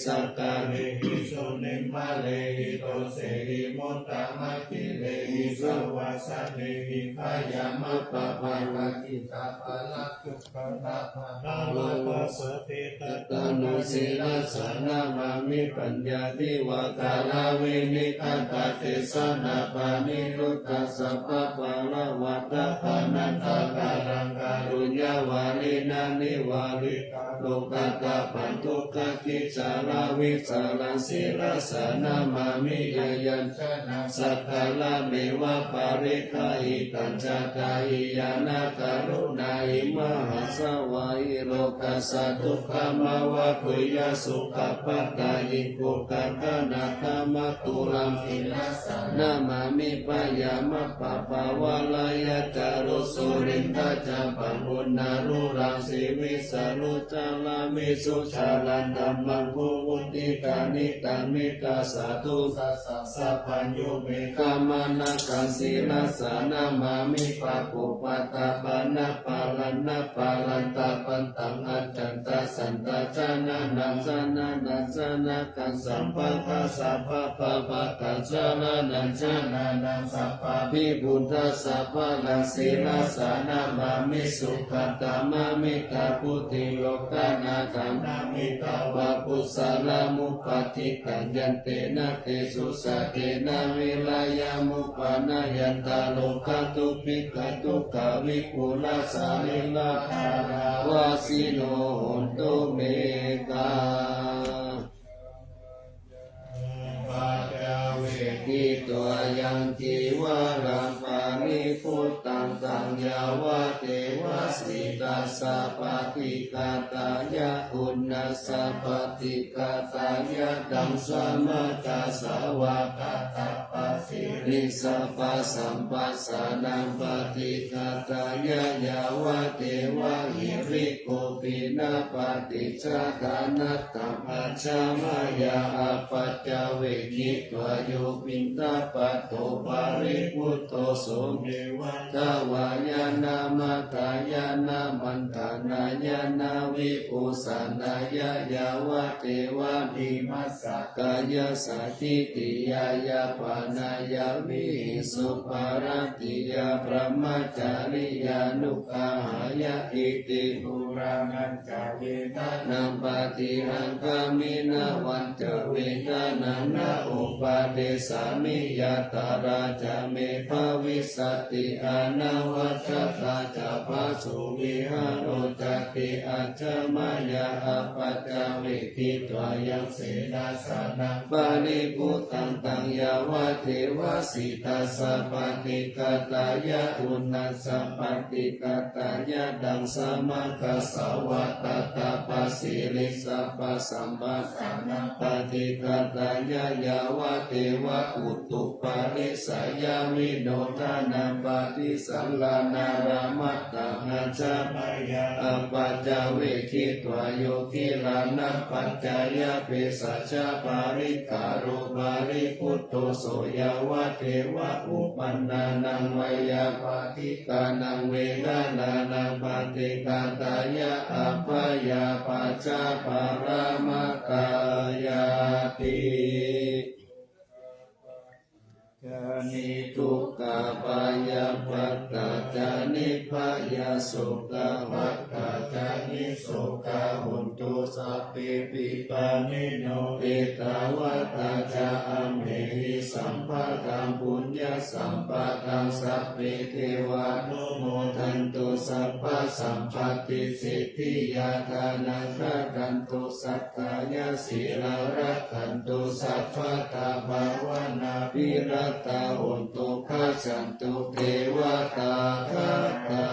สักกะเรหิโสเนมะเลหิโตเสหิมตตามะกิเลหิสวาสะเนหิพายามะปะภาลกิตาภาลักขุปะตาภานาโลกัสสะเทตตานุศีลสานามามิปัญญาทิวะกาลาเวนิคัตตาเทสนาปานิรุตตะสัพพะปะละวัตตะปานันตาการังการุญญาวาลินานิวาลิกาโลกัตตาปันทุกขกิจาราวิสารังศีลสานามามิยยัญชนะสักขะละเมวะปาริคาหิตัญจกาหิยานาการุณาหิมหัสสวะหิโลกัสสะทุกขมาวะปุยยสุขปัตตาหิกุกะกะนาคามะตุลัมปินัสสะนามามิปะยามะปะปะวะลายะจารุสุรินทะจาปังปุณารุรังสีวิสารุจาลามิสุชาลันธัมมังภูมุติกานิตามิกาสาธุสัสสะสัพพัญโยเมกามานะกังศีลสานามามิปะปุปะตาปานะปาลันนะปาลันตาปันตังอัจจันตสันตจานานังสานานังสานากังสัมปังคาสัพพะปะปะกัจจานานังจานานังสัพพะพิบุญทัสสะพะลังศีลสานามามิสุขตามามิตาพุติโลกานาธัมนามิตาวะปุสาลามุปะทิกัญญันเตนะเตสุสะเกนะวิลายามุปานายันตาโลกาตุปิกะตุกะวิปุลาสาลิลาภาราวาสิโนโหตุเมกาปาจาเวทิตัวยังจีวารังปานิพุตตังตังยาวะเทวสิตาสะปฏิกาตายะอุณนัสสะปฏิกาตายะดังสมาตาสาวะกาตาปะสิริสัพพะสัมปัสสะนังปฏิกาตายะยาวะเทวะหิริโกปินะปฏิจจานัตตะปัจจามายาอปัจจเวกิตวโยปินตาปัตโตปาริพุตโตโสเมวะทวายานามาตายานามันตานายานาวิปุสานายายาวะเทวะนิมัสสะกายสัจจิติยายาปานายาวิสุปารติยาพระมจาริยานุกาหายาอิติปุรานันจเวนะนัมปฏิหังกามินาวันจเวนะนันนาอุปาเดสามิยาตาราจาเมภาวิสติอานาวัชตาจาภาสุวิ หาโรจติอัจฉมายาอปัจจเวคิตวายังเสนาสนะปานิพุตตังตังยาวะเทวสิตัสสะปฏิกตายะอุณัสสะปฏิกตายะดังสมาคัสสวะตตาปสิริสัพพสัมปทานังปฏิกตายะยาวะเทวะอุตุปาริสายามิโนทานาปฏิสัลลานารามัตตาอาจามายาอปัจจเวคิตวโยคิลานัปัจจายะเปสัจจปาริกาโรปาริพุตโตโสยาวะเทวะอุปันนานังวายาปฏิกานังเวทนานังปฏิกาตายะอัปปยาปัจจปารามตายาติจานิทุกขปายาปัตตาจานิพยาสุขวัตตาจานิสุขหุนตุสัพเพปิปานิโนเอตวัตตาจาอัมเหหิสัมภะกังปุญญสัมปะกังสัพเพเทวานุโมทันตุสัพพะสัมปติสิทธิยาทานังคะกันตุสัพพายาสีลารักขันตุสัพพะตาภาวนาภิรัตตาอุนตุภาสันตุเทวตาคัตตา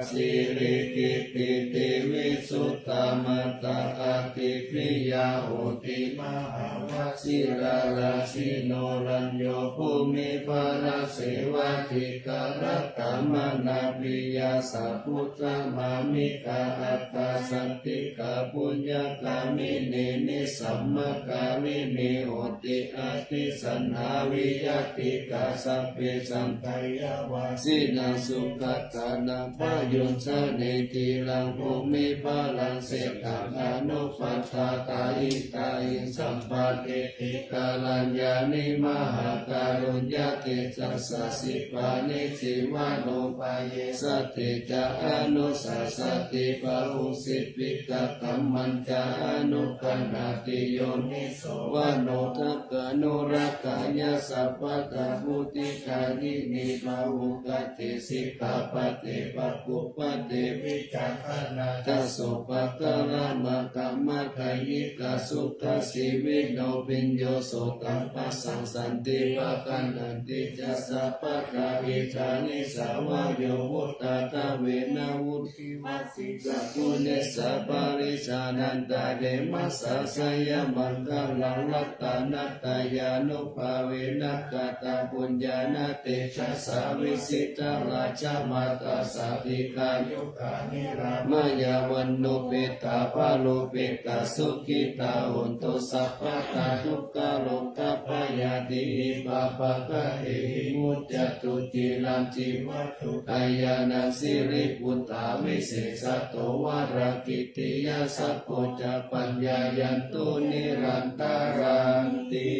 สิริกิติติวิสุตตมตตาอติปริยาโหติมหาวชิราราชิโนรัญโยภูมิภาลเสวะทิการัตตมนาปิยาสัพพุทธมามิกาอัตตาสันติกาปุญญากามิเนนิสัมมกามิเนโหติอาติสันหาวิยติกาสัพเพสัมไตยวาสินาสุขตานาภายุชะเนติลังภูมิภาลังเสกังอนุปัฏฐาตาอิตาอิสัมปะเทติกาลัญญานิมหาการุญญาเตจัสสะสิปานิจิวานุปายเยสติจาอนุสัสสติปะหุสิปิกะธัมมัญจาอนุขันติโยนิโสวะโนทักกะนุรักขายะสัพพะตะมุติกานินิบาหุกติสิกขาปฏิปัสสุปฏิวิจักขณาทัสสุปะกะละมะกัมมะทายิกาสุขสิวิโนปิญโยโสตัมปัสสังสันติปะกันนันติจัสสะปะกะวิจานิสาวะโยวุตตะตะเวนะวุติวัสสิกะปุเนสะปาริชานันตาเดมัสสะสยมังคะลังลัตตานัตตายานุภาเวนะกะตะปุญญาณเตชะสาวิสิตาราชมาตาสาธิกายุกานิรามายาวันโนเปตาภาโลเปตาสุขิตาอุนตุสัพพะตาทุกขโลกะปยาติปะปะกะเอหิมุจจตุจิลังจิวัตถุกายานังสิริปุตตาวิเศษโตวารากิติยาสัพโพจปัญญายันตุนิรันตารันติ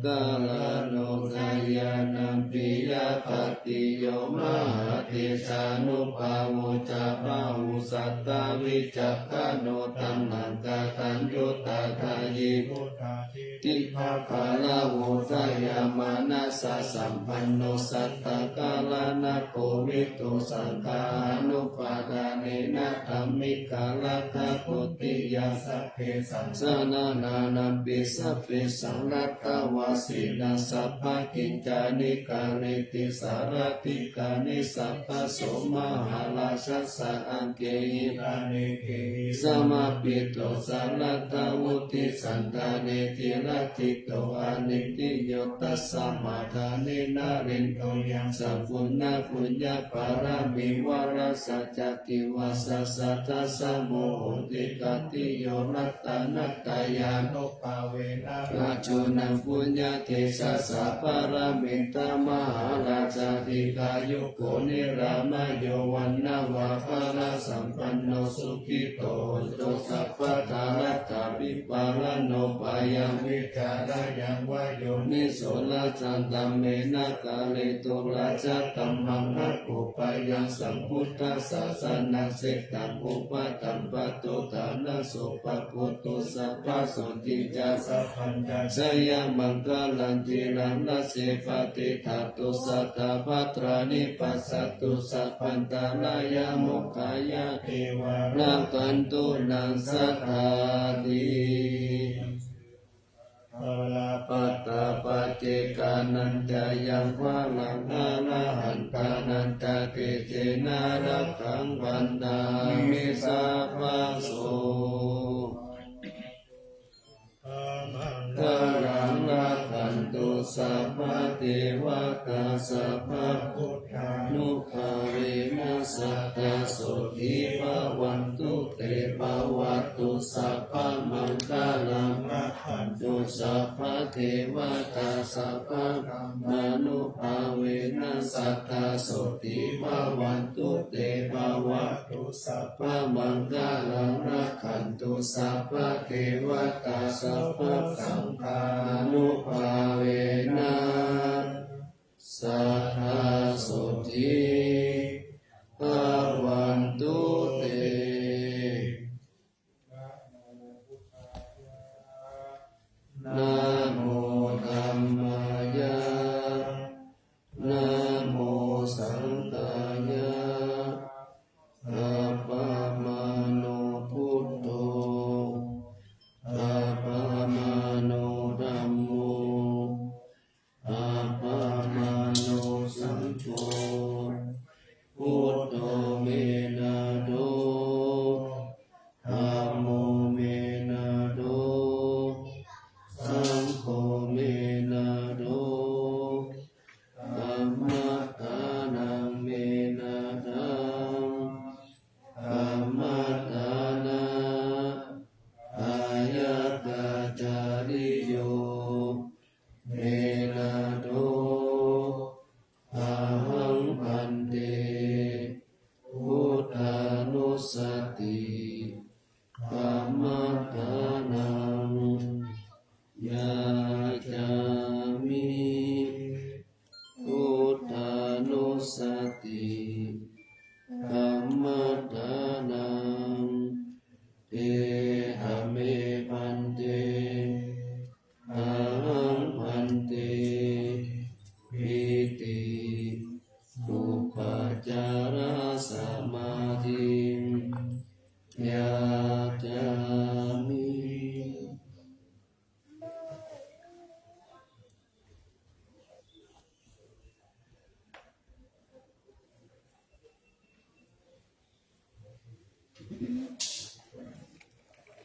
กาลโนกายานัมปิยาปติโยมหาเทสานุภาวุจาภาวุสัตตาวิจักขโนตัมมังกาตัญยุตตาทายิพุทธาทิภาคาลาวุตยามานัสสะสัมปันโนสัตตกาลานะโควิตุสังฆานุปาทาเนนะธรรมิกาลคาปุติยาสัพเพสังสนานานัมปิสัพเพสังรัตตวาสินาสัพพะกิจจานิกาเนติสารติกานิสัพพะโสมหาลาชัสสะอังเกหิตาเนเกหิสมาปิโตสารัตวุติสันตาเนติรัติโตอานิติโยตัสสะมาทาเนนารินโตยังสัพพุนาปุญญาปารามิวาราสัจกิวาสัสสะทัสสะโมโหติกาติโยนัตตานัตตายานุปาเวนะราชุนังปุญญาเทสะสะปารามิตามหาราชาธิกายุโกนิรามโยวันนาวาภาลสัมปันโนสุขิโตโตสัพพะทารัตถาปิปาลโนปายังวิจารายังวายโยนิโสละจันตัมเมนะกาเลตุราชตัมมังคะโกปายังสัมพุทธัสสะสนังเสตังอุปตัมปะโตทานะโสปะโกตุสัพพะโสติจาสัพพัญญาสยามังคะ ลันติลัมนัสสิปฏิทัตตุสัตตภัตรานิปัสสัตตุสัพพันตาลายามุขายะเทวานักขันตุนังสัทธาติปัตตาปฏิกานันจะยังวะลังอาลาหันตานันตะเกเจนารักขังวันดามิสัพพะโสทารังรักขันตุสัพพะเทวตาสัพพะพุทธานุภาเวนัสสตาโสทิภวันตุเตภวัตตุสัพพะมังคลังรักขันตุสัพพะเทวตาสัพพะมนุภาเวนัสสตาโสทิภวันตุเตภวัตตุสัพพะมังคลังรักขันตุสัพพะเทวตาสัพพะสังฆานุภาเวนะสัทธาโสทิภวันตุเตนะโมธัมมายะนะโมสังฆายะอัปปมาโนพุทโธอัปปมาโนธัมโมอัปปมาโนสังโฆพุทโธเมนะโดธัมโมเมนะโดสังโฆเมนะโดธัมมัฏฐานังเมนะทังธัมมัฏฐานะอายตาจาริโยเมนะโดอาหังพันเตพุทธานุสติธัมมัฏฐานังยาจามิพุทธานุสติธัมมัฏฐานังเตหะเมพันเตอาหังพันเตปิติอุปจาระสมาธิยาจามิ เ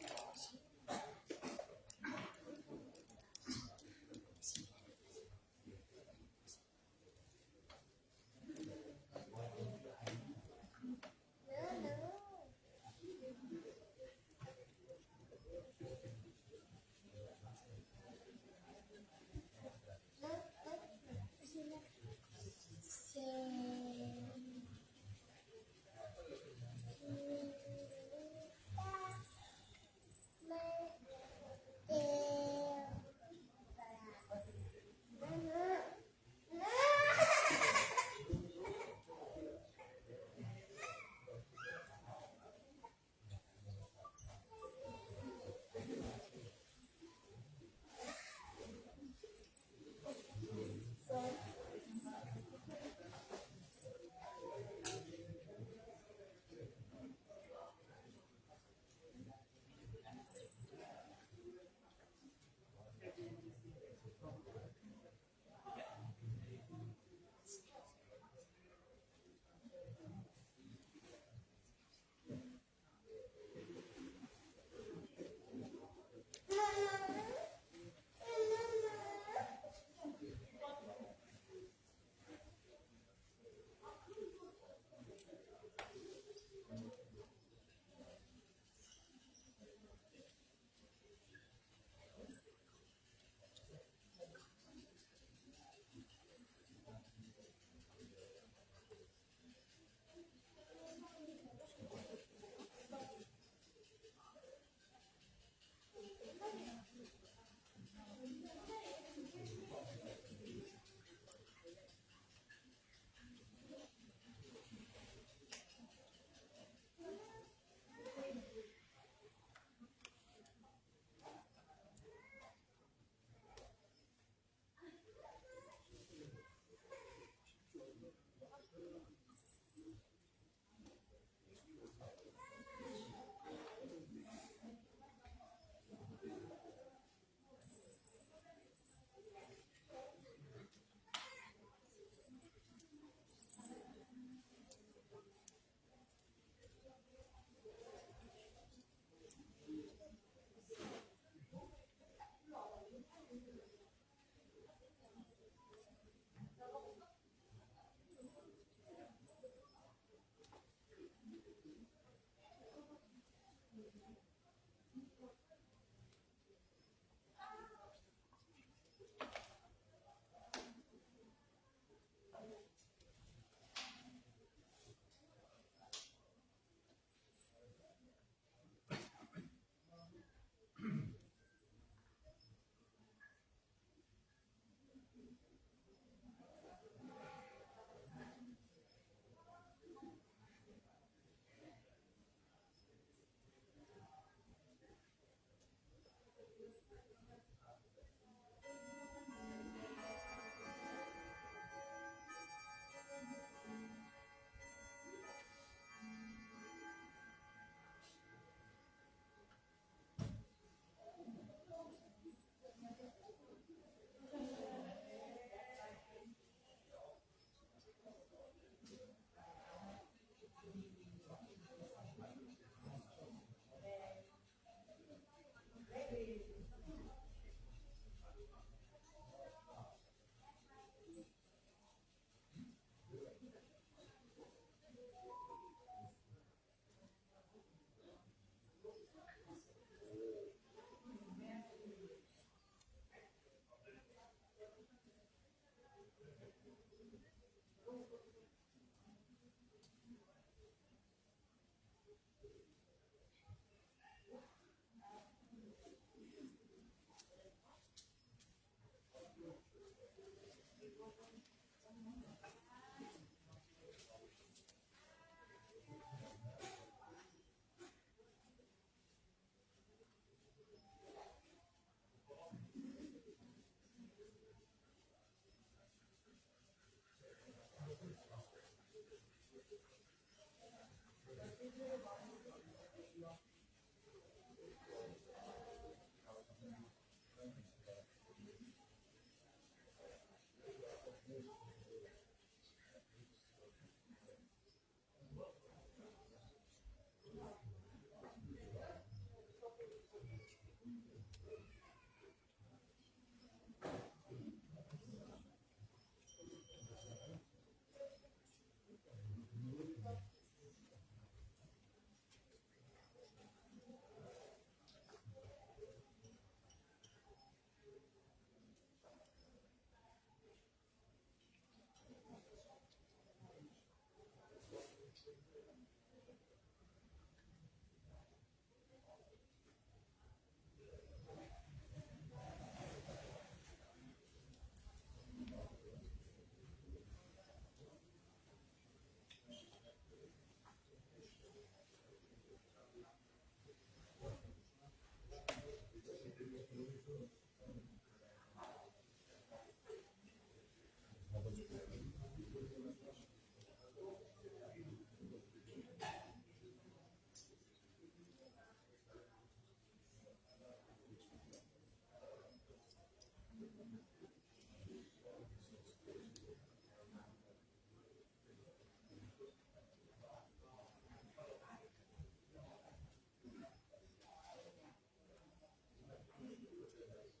เ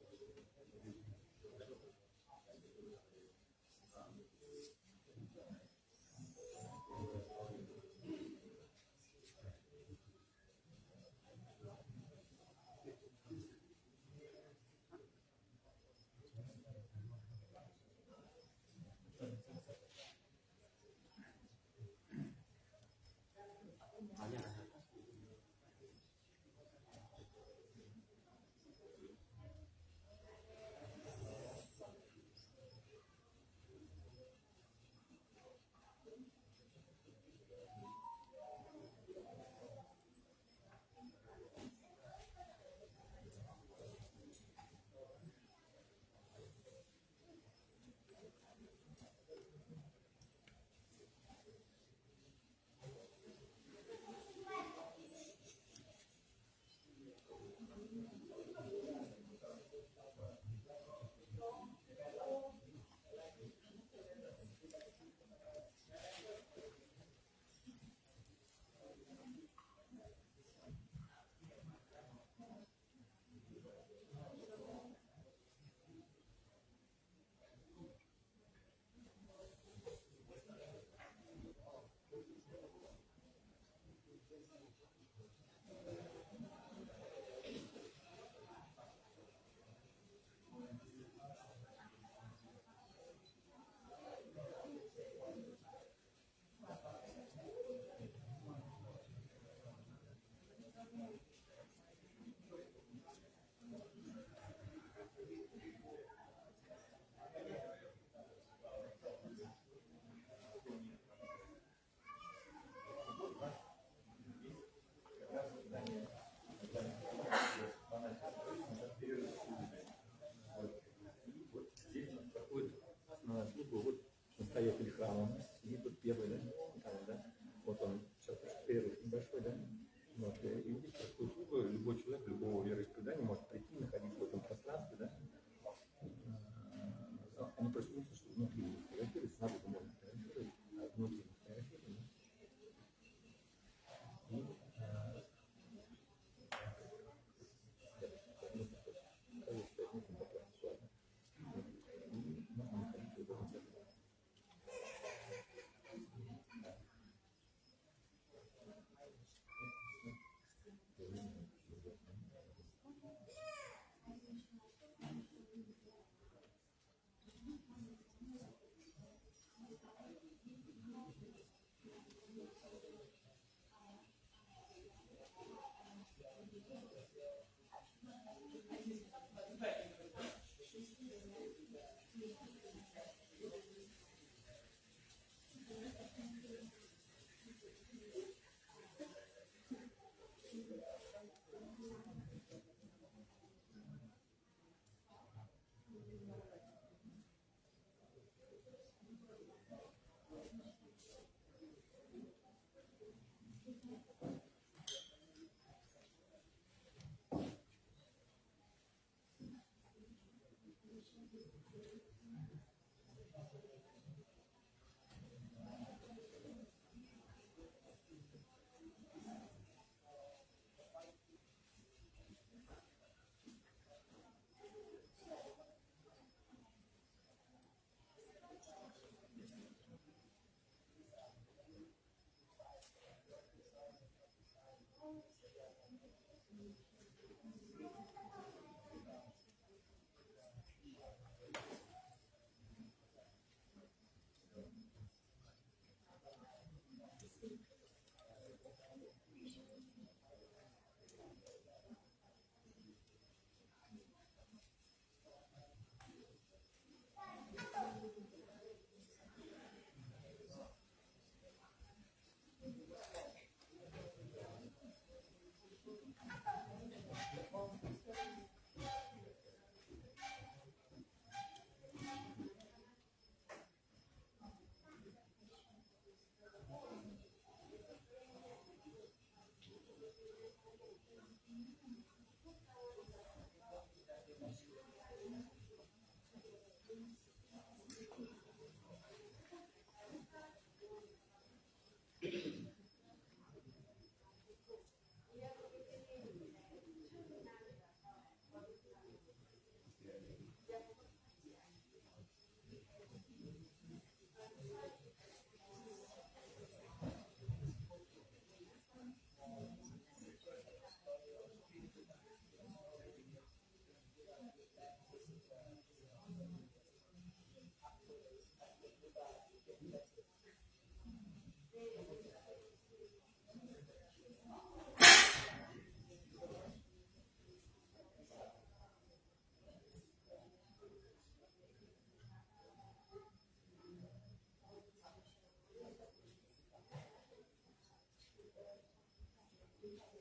อ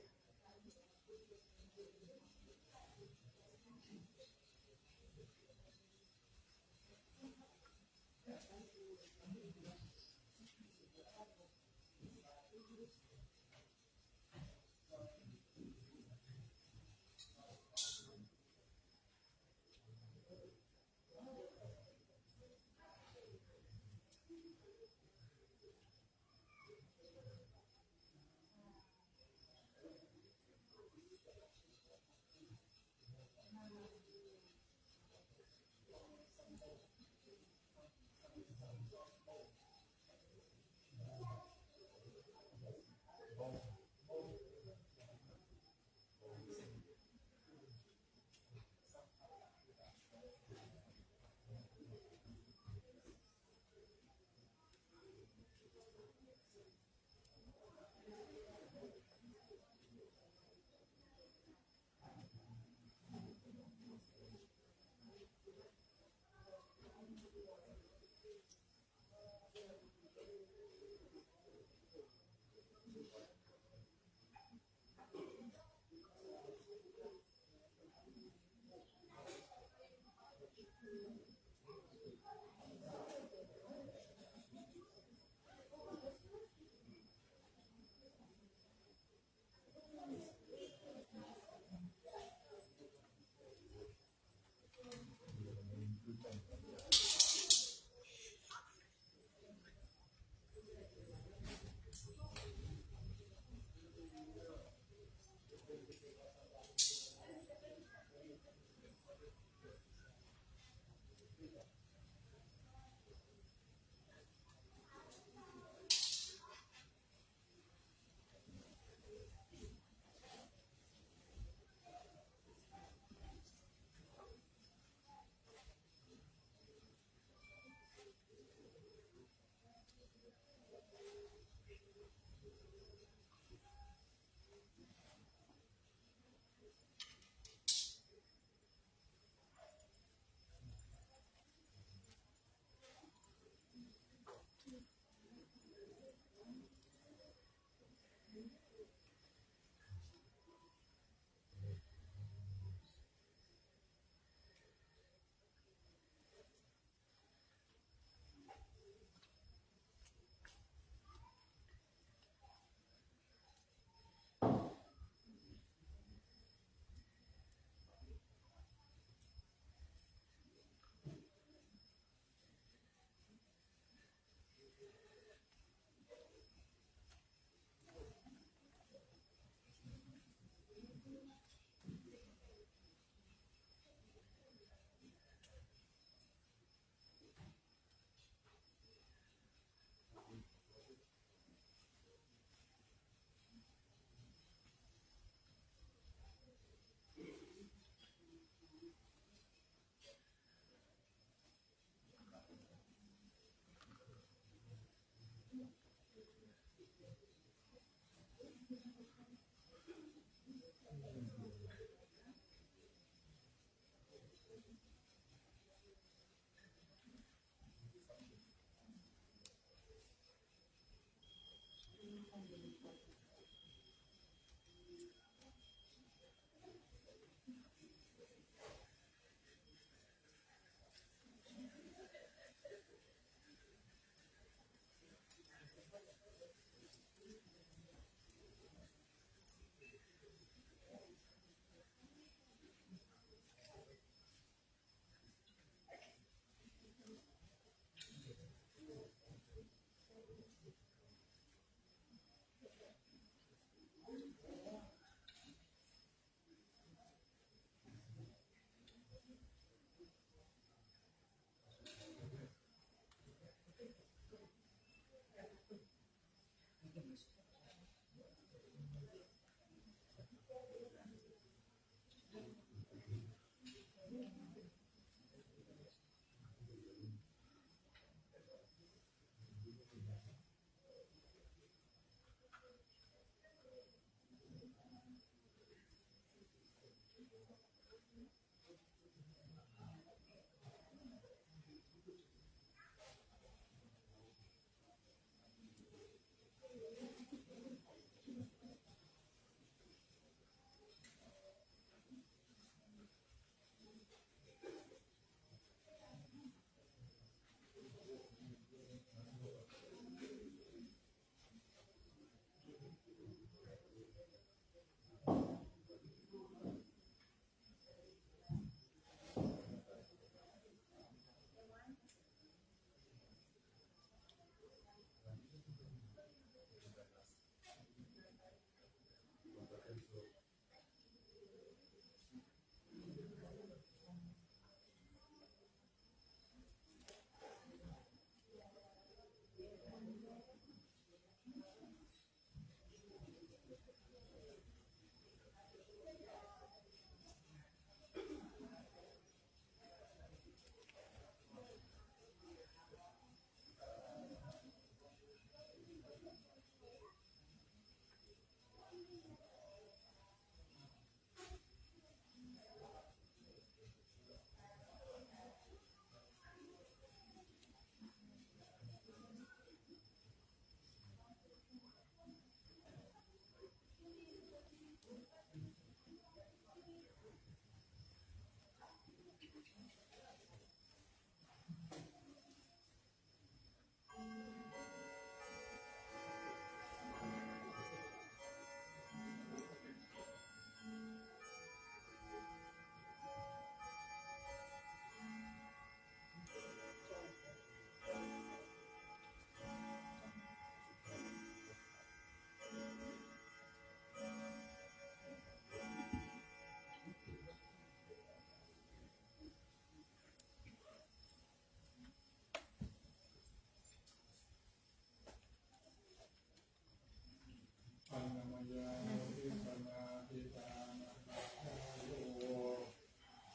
ปัญญมยาวิปัญญาปิตานะภะคะโล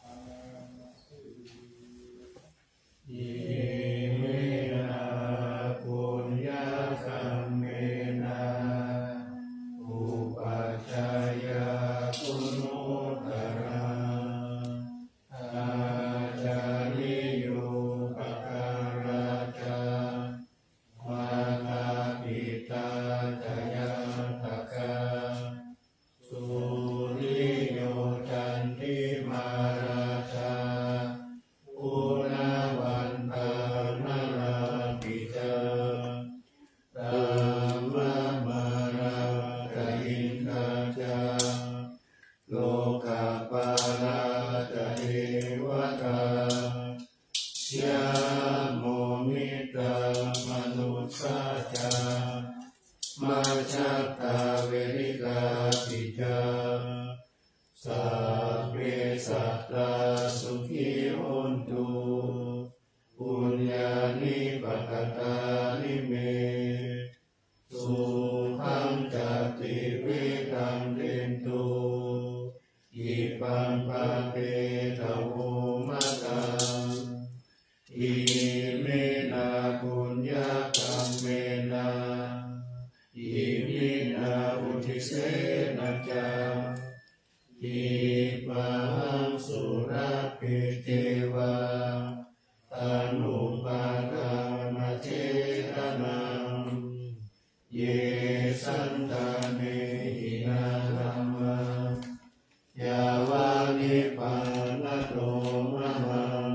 อะระหะโต อิเมนะปุญญคัมเมนะอุปัชฌายาคุณโมตระอาจาริโยปการะจามาตาปิตาจยาตกาสุริโยจันติมาราชาปุณวันตานราปิจาตัมมะมาราตอินทาจาโลกาปาราตเทวตายาโมมิตามนุสสาจามาชัตตาเวริกาปิจาสัพเพสัตตาสุขีโหนตุปุญญานิปัตตานิเมสุขังจัตติวิตังเดนตุอิปังปะเปตะโวมะตังอิเมนะปุญญคัมเมนะอิมินาอุทิเสนะจาอิปังสุราปิเทวาอนุปาทานเจตนังเยสันตาเนหินาธัมมังยาวานิปานโตมะหัง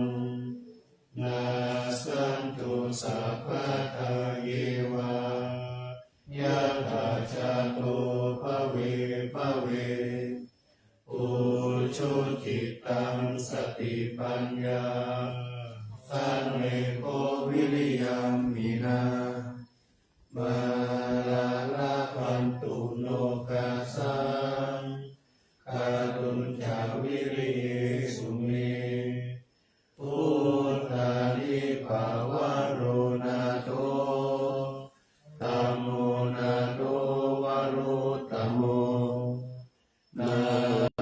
นาสันตุสัพพะทาเยวายะถาจาโตภเวภเวอุชุจิตตังสติปัญญาสันเลโกวิริยัมมินามาลาลาพันตุโลกาสังคาตุนจาวิริเยสุเมพุทธานิภาวโรนาโตธัมโมนาโตวโรตโมนา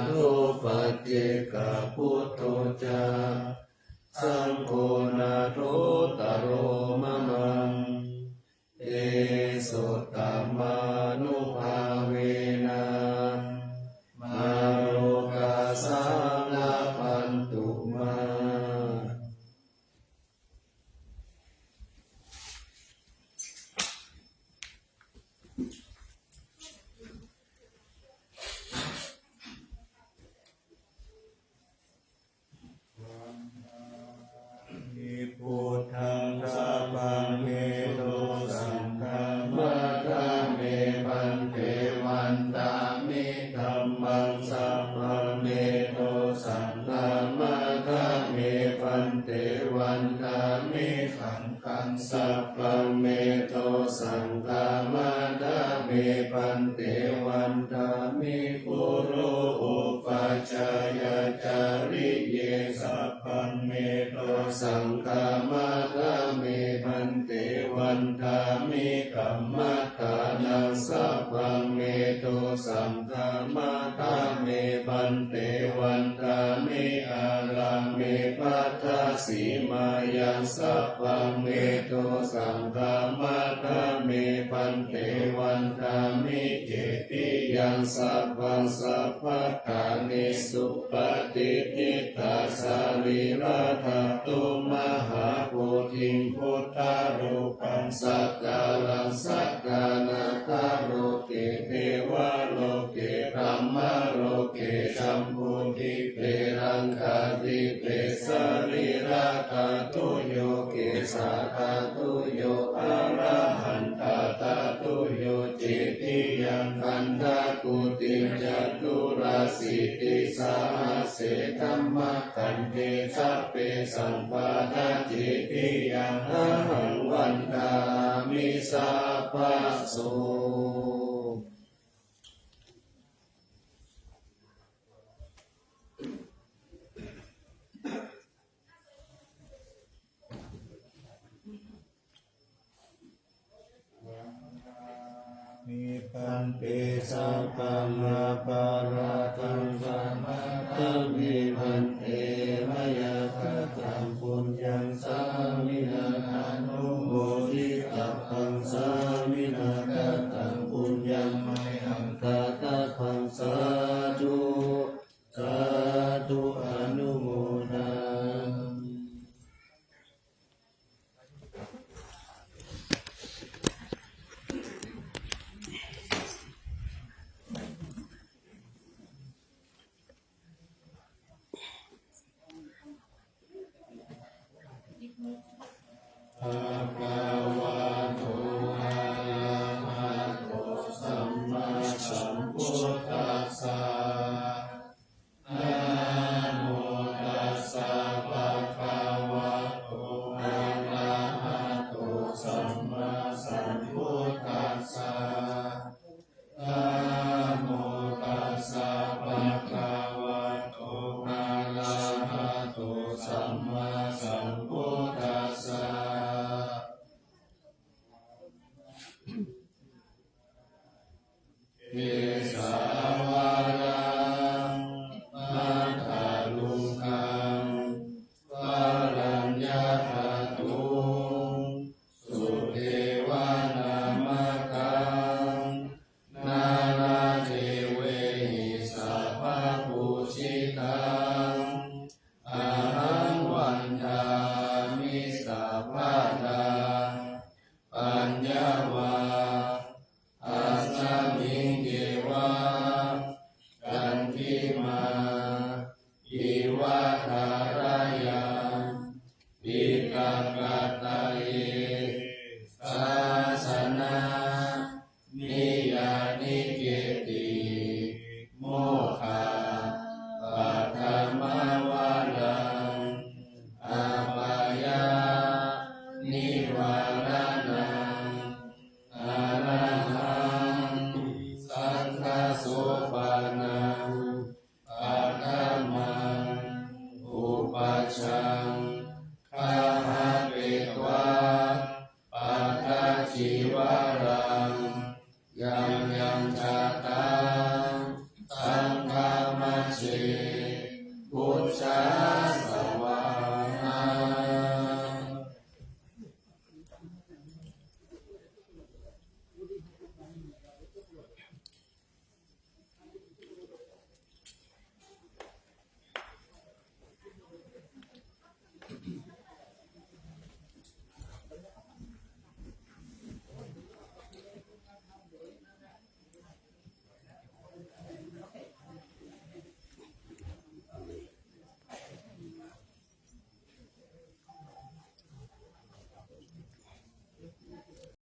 โตปัจเจกพุทโธจา เมพันเตวันทามิคุโรอุปัชฌายาจาริเยสัพพังเมโตสังฆามาทาเมพันเตวันทามิกัมมัฏฐานังสัพพังเมโตสังฆามาทาเมพันเตวันทามิอารังเมปัฏฐาสีมายังสัพพังเมโตสังฆามาทาเมพันเตวันทามิเจติยังสัพพังสัพพะทานิสุปฏิทิตาสารีราทัตตุมหาโพธิงพุทธารูปังสักกาลังสักกานาคาโลเกเทวะโลเกธรรมโลเกชัมพุทิเปรังคาติเปสรีราคาตุโยเกสาคาตุโยอะระหันตาตาตุโยเจติยังคันธากุติจตุราสิติสาเสธัมมะคันเตสัพเพสัมปาทาเจติยังอะหังวันตามิสัพพะโสมิปันเตสัพพังอาปาราทังสัมมาทังมิพันเตมยาคัตถังปุญญังสามินาทานุโมทิตัพพังสามินาคัตถังปุญญังไมหังตาตาพังสาธุสาธุอนุโมทนาภะคะวะโตอะระหะโตสัมมาสัมพุทธัสสะนะโมตัสสะภะคะวะโตอะระหะโตสัมมาสัมพุทธัสสะนะโมตัสสะภะคะวะโตอะระหะโตสัมมาสัมพุทธัสสะเอสาวารังมัทธาลุคังวารัญญาคาตุงสุเทวานามกังนาราเทเวหิสัพพะปุชิตังอะหังวันทามิสัพพะทังปัญญาวาอาสามิงเกวะกันทิมาอิวะทารายาปิกากัตตะเยสาสนานิยานิเกติโมฆะปัฏฐมาวาลังอาปายานิวารานังอาระหังสังฆโสปานังปัฏฐมังอุปัชฌังคาหะเปตวะปัฏฐชีวรังยังยังชาตา